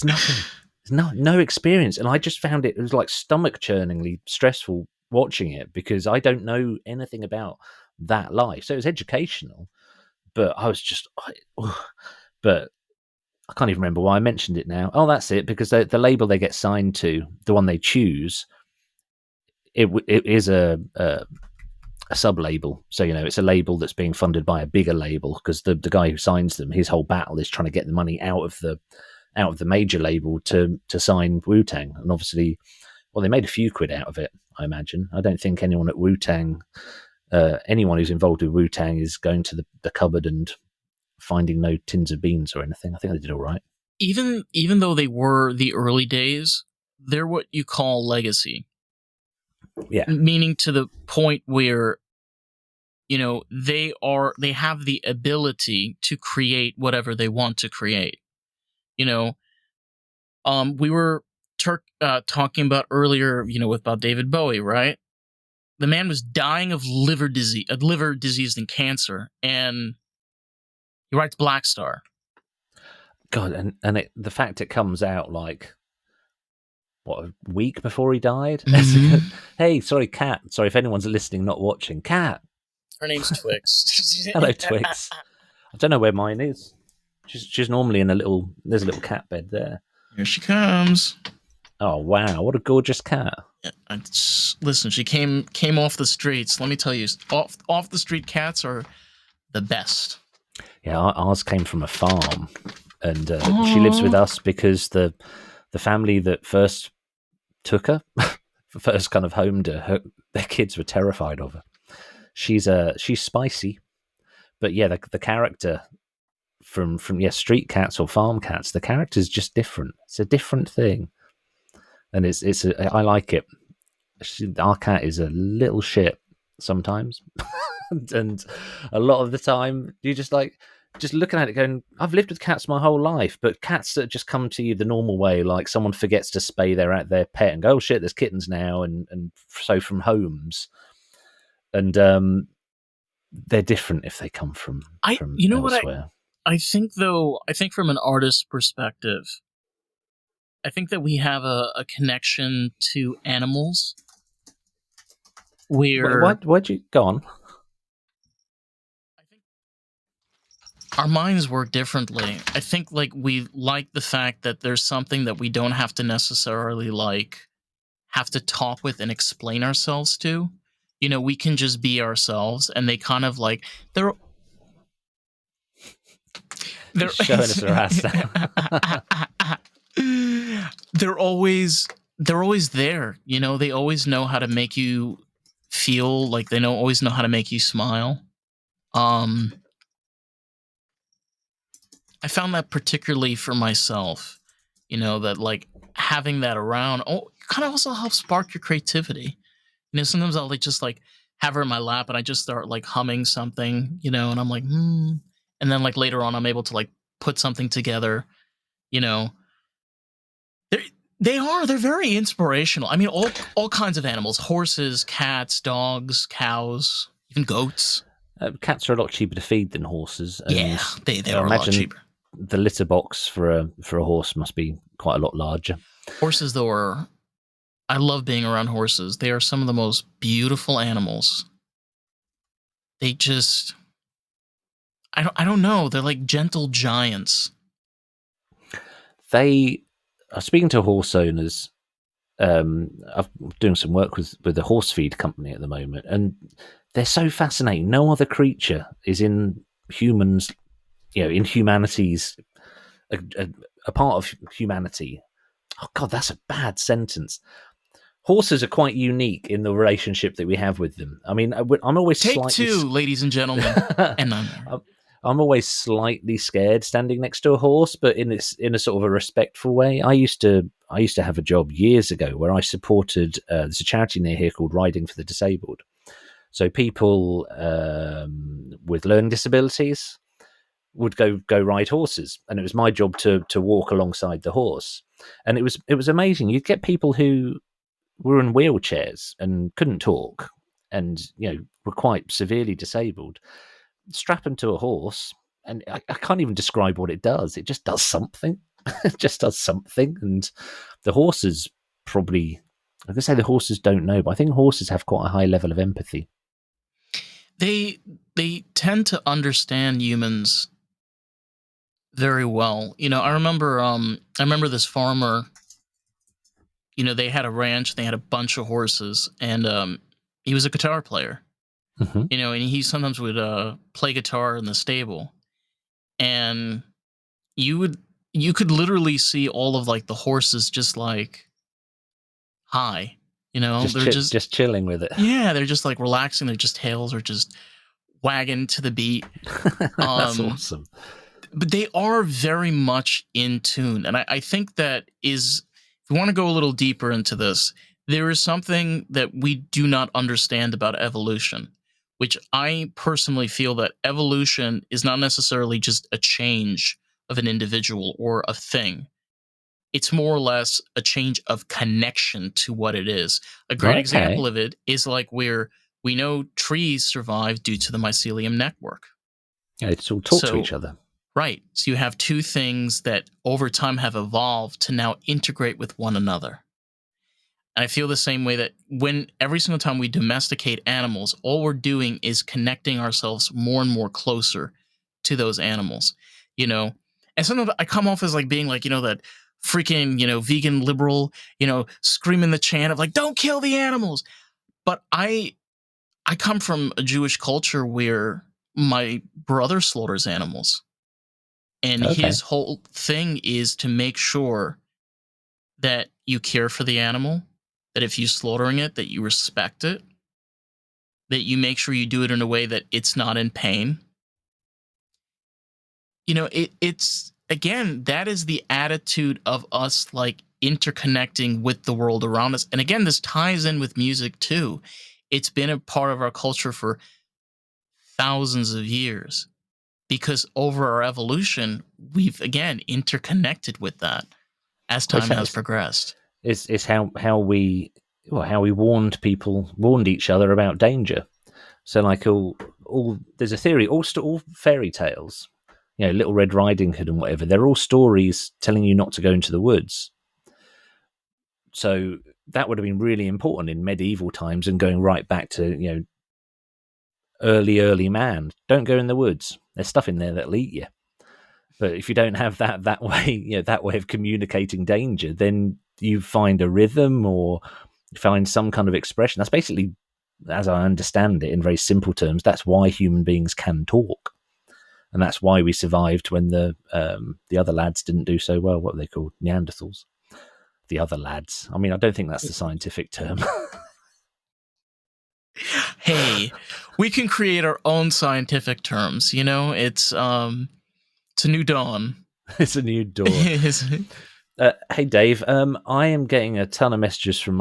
nothing, there's no experience, and I just found it was like stomach churningly stressful watching it, because I don't know anything about that life. So it was educational, but I was just, but I can't even remember why I mentioned it now. Oh, that's it, because the label they get signed to, the one they choose, it is a sub label. So it's a label that's being funded by a bigger label, because the guy who signs them, his whole battle is trying to get the money out of the major label to sign Wu-Tang. And obviously, well, they made a few quid out of it, I imagine. I don't think anyone at Wu-Tang anyone who's involved with Wu-Tang is going to the cupboard and finding no tins of beans or anything. I think they did all right. Even though they were the early days, they're what you call legacy. Yeah. Meaning to the point where, they have the ability to create whatever they want to create. We were talking about earlier, about David Bowie, right? The man was dying of liver disease and cancer, and he writes Black Star. God, and the fact it comes out like what, a week before he died. Mm-hmm. Hey, sorry, Kat. Sorry if anyone's listening, not watching. Kat. Her name's Twix. Hello, Twix. I don't know where mine is. She's normally in there's a little cat bed there. Here she comes. Oh wow, what a gorgeous cat. Yeah, listen, she came off the streets. Let me tell you, off the street cats are the best. Yeah, ours came from a farm, and she lives with us because the family that first took her, first kind of homed her, their kids were terrified of her. She's spicy, but yeah, the character from street cats or farm cats, the character's just different. It's a different thing, and I like it. Our cat is a little shit sometimes, and a lot of the time you just looking at it going, I've lived with cats my whole life, but cats that just come to you the normal way, like someone forgets to spay their pet and go, oh shit, there's kittens now, and so from homes, and they're different if they come from elsewhere. I think from an artist's perspective, I think that we have a connection to animals where why'd you go on? I think our minds work differently. I think we like the fact that there's something that we don't have to necessarily have to talk with and explain ourselves to. We can just be ourselves, and they kind of they're showing us their ass now. They're always there. They always know how to make you feel, like they always know how to make you smile. I found that particularly for myself, that having that around kind of also helps spark your creativity. Sometimes I'll just have her in my lap and I just start humming something, and I'm like, and then later on I'm able to put something together. They're very inspirational. I mean, all kinds of animals: horses, cats, dogs, cows, even goats. Cats are a lot cheaper to feed than horses. And yeah, they are a lot cheaper. The litter box for a horse must be quite a lot larger. Horses, though, I love being around horses. They are some of the most beautiful animals. They just, I don't know. They're like gentle giants. They are speaking to horse owners. I'm doing some work with the horse feed company at the moment, and they're so fascinating. No other creature is in humans, in humanity's a part of humanity. Oh God, that's a bad sentence. Horses are quite unique in the relationship that we have with them. I mean, I'm always Take two, ladies and gentlemen, and I'm always slightly scared standing next to a horse, but in a sort of a respectful way. I used to have a job years ago where I supported there's a charity near here called Riding for the Disabled. So people with learning disabilities would go ride horses, and it was my job to walk alongside the horse, and it was amazing. You'd get people who were in wheelchairs and couldn't talk, and were quite severely disabled. Strap them to a horse, and I can't even describe what it does. It just does something. It just does something, and the horses probably. I could say the horses don't know, but I think horses have quite a high level of empathy. They tend to understand humans very well. I remember this farmer. They had a ranch. They had a bunch of horses, and he was a guitar player. Mm-hmm. And he sometimes would play guitar in the stable, and you could literally see all of the horses just hi. You know, they're just chilling with it. yeah, they're just like relaxing. Their just tails are just wagging to the beat. That's awesome. But they are very much in tune. And I think that is, if we want to go a little deeper into this, there is something that we do not understand about evolution, which I personally feel that evolution is not necessarily just a change of an individual or a thing. It's more or less a change of connection to what it is. A great example of it is like where we know trees survive due to the mycelium network. Yeah, it's all talk to each other. Right. So you have two things that over time have evolved to now integrate with one another. And I feel the same way that when every single time we domesticate animals, all we're doing is connecting ourselves more and more closer to those animals, you know? And sometimes I come off as like being like, you know, that freaking, you know, vegan liberal, you know, screaming the chant of like, don't kill the animals. But I come from a Jewish culture where my brother slaughters animals. And his whole thing is to make sure that you care for the animal, that if you're slaughtering it, that you respect it, that you make sure you do it in a way that it's not in pain. You know, it's, again, that is the attitude of us, like, interconnecting with the world around us. And again, this ties in with music too. It's been a part of our culture for thousands of years. Because over our evolution, we've again interconnected with that as time has progressed. It's how we warned each other about danger. So like all there's a theory, all fairy tales, you know, Little Red Riding Hood and whatever, they're all stories telling you not to go into the woods. So that would have been really important in medieval times and going right back to, you know, early man. Don't go in the woods. There's stuff in there that'll eat you. But if you don't have that way, you know, that way of communicating danger, then you find a rhythm or find some kind of expression. That's basically, as I understand it, in very simple terms, that's why human beings can talk, and that's why we survived when the other lads didn't do so well. What are they called? Neanderthals. The other lads. I mean, I don't think that's the scientific term. Hey, we can create our own scientific terms. You know, it's a new dawn. It's a new dawn. Hey Dave, I am getting a ton of messages from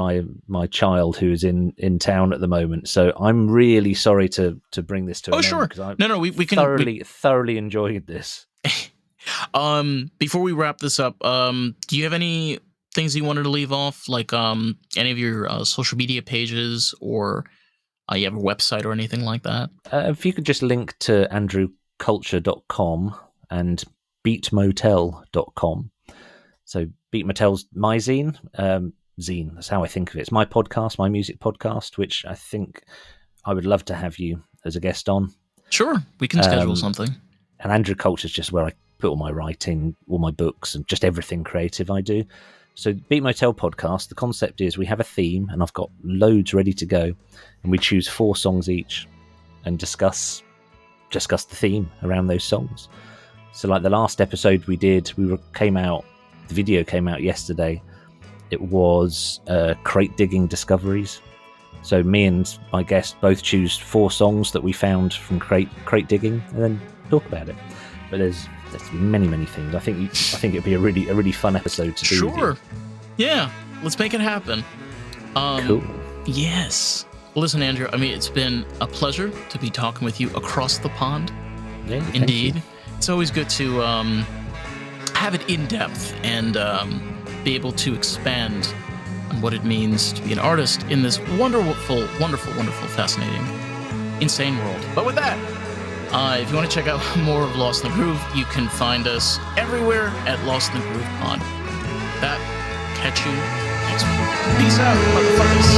my child who is in town at the moment, so I'm really sorry to bring this to an end because we can thoroughly enjoyed this. Before we wrap this up, do you have any things you wanted to leave off, like any of your social media pages, or you have a website or anything like that? If you could just link to andrewculture.com and beatmotel.com. So Beat Motel's my zine. Zine, that's how I think of it. It's my podcast, my music podcast, which I think I would love to have you as a guest on. Sure, we can schedule something. And Andrew Culture is just where I put all my writing, all my books, and just everything creative I do. So Beat Motel podcast, the concept is we have a theme, and I've got loads ready to go, and we choose 4 songs each and discuss the theme around those songs. So like the last episode we did, the video came out yesterday. It was crate digging discoveries. So me and my guest both choose 4 songs that we found from crate digging and then talk about it. But there's many things. I think it'd be a really fun episode to do. Sure. Yeah. Let's make it happen. Cool. Yes. Well, listen, Andrew, I mean, it's been a pleasure to be talking with you across the pond. Yeah, indeed. It's always good to have it in depth and be able to expand on what it means to be an artist in this wonderful, fascinating, insane world. But with that, if you want to check out more of Lost in the Groove, you can find us everywhere at Lost in the Groove Pod. That, catch you next week. Peace out, motherfuckers.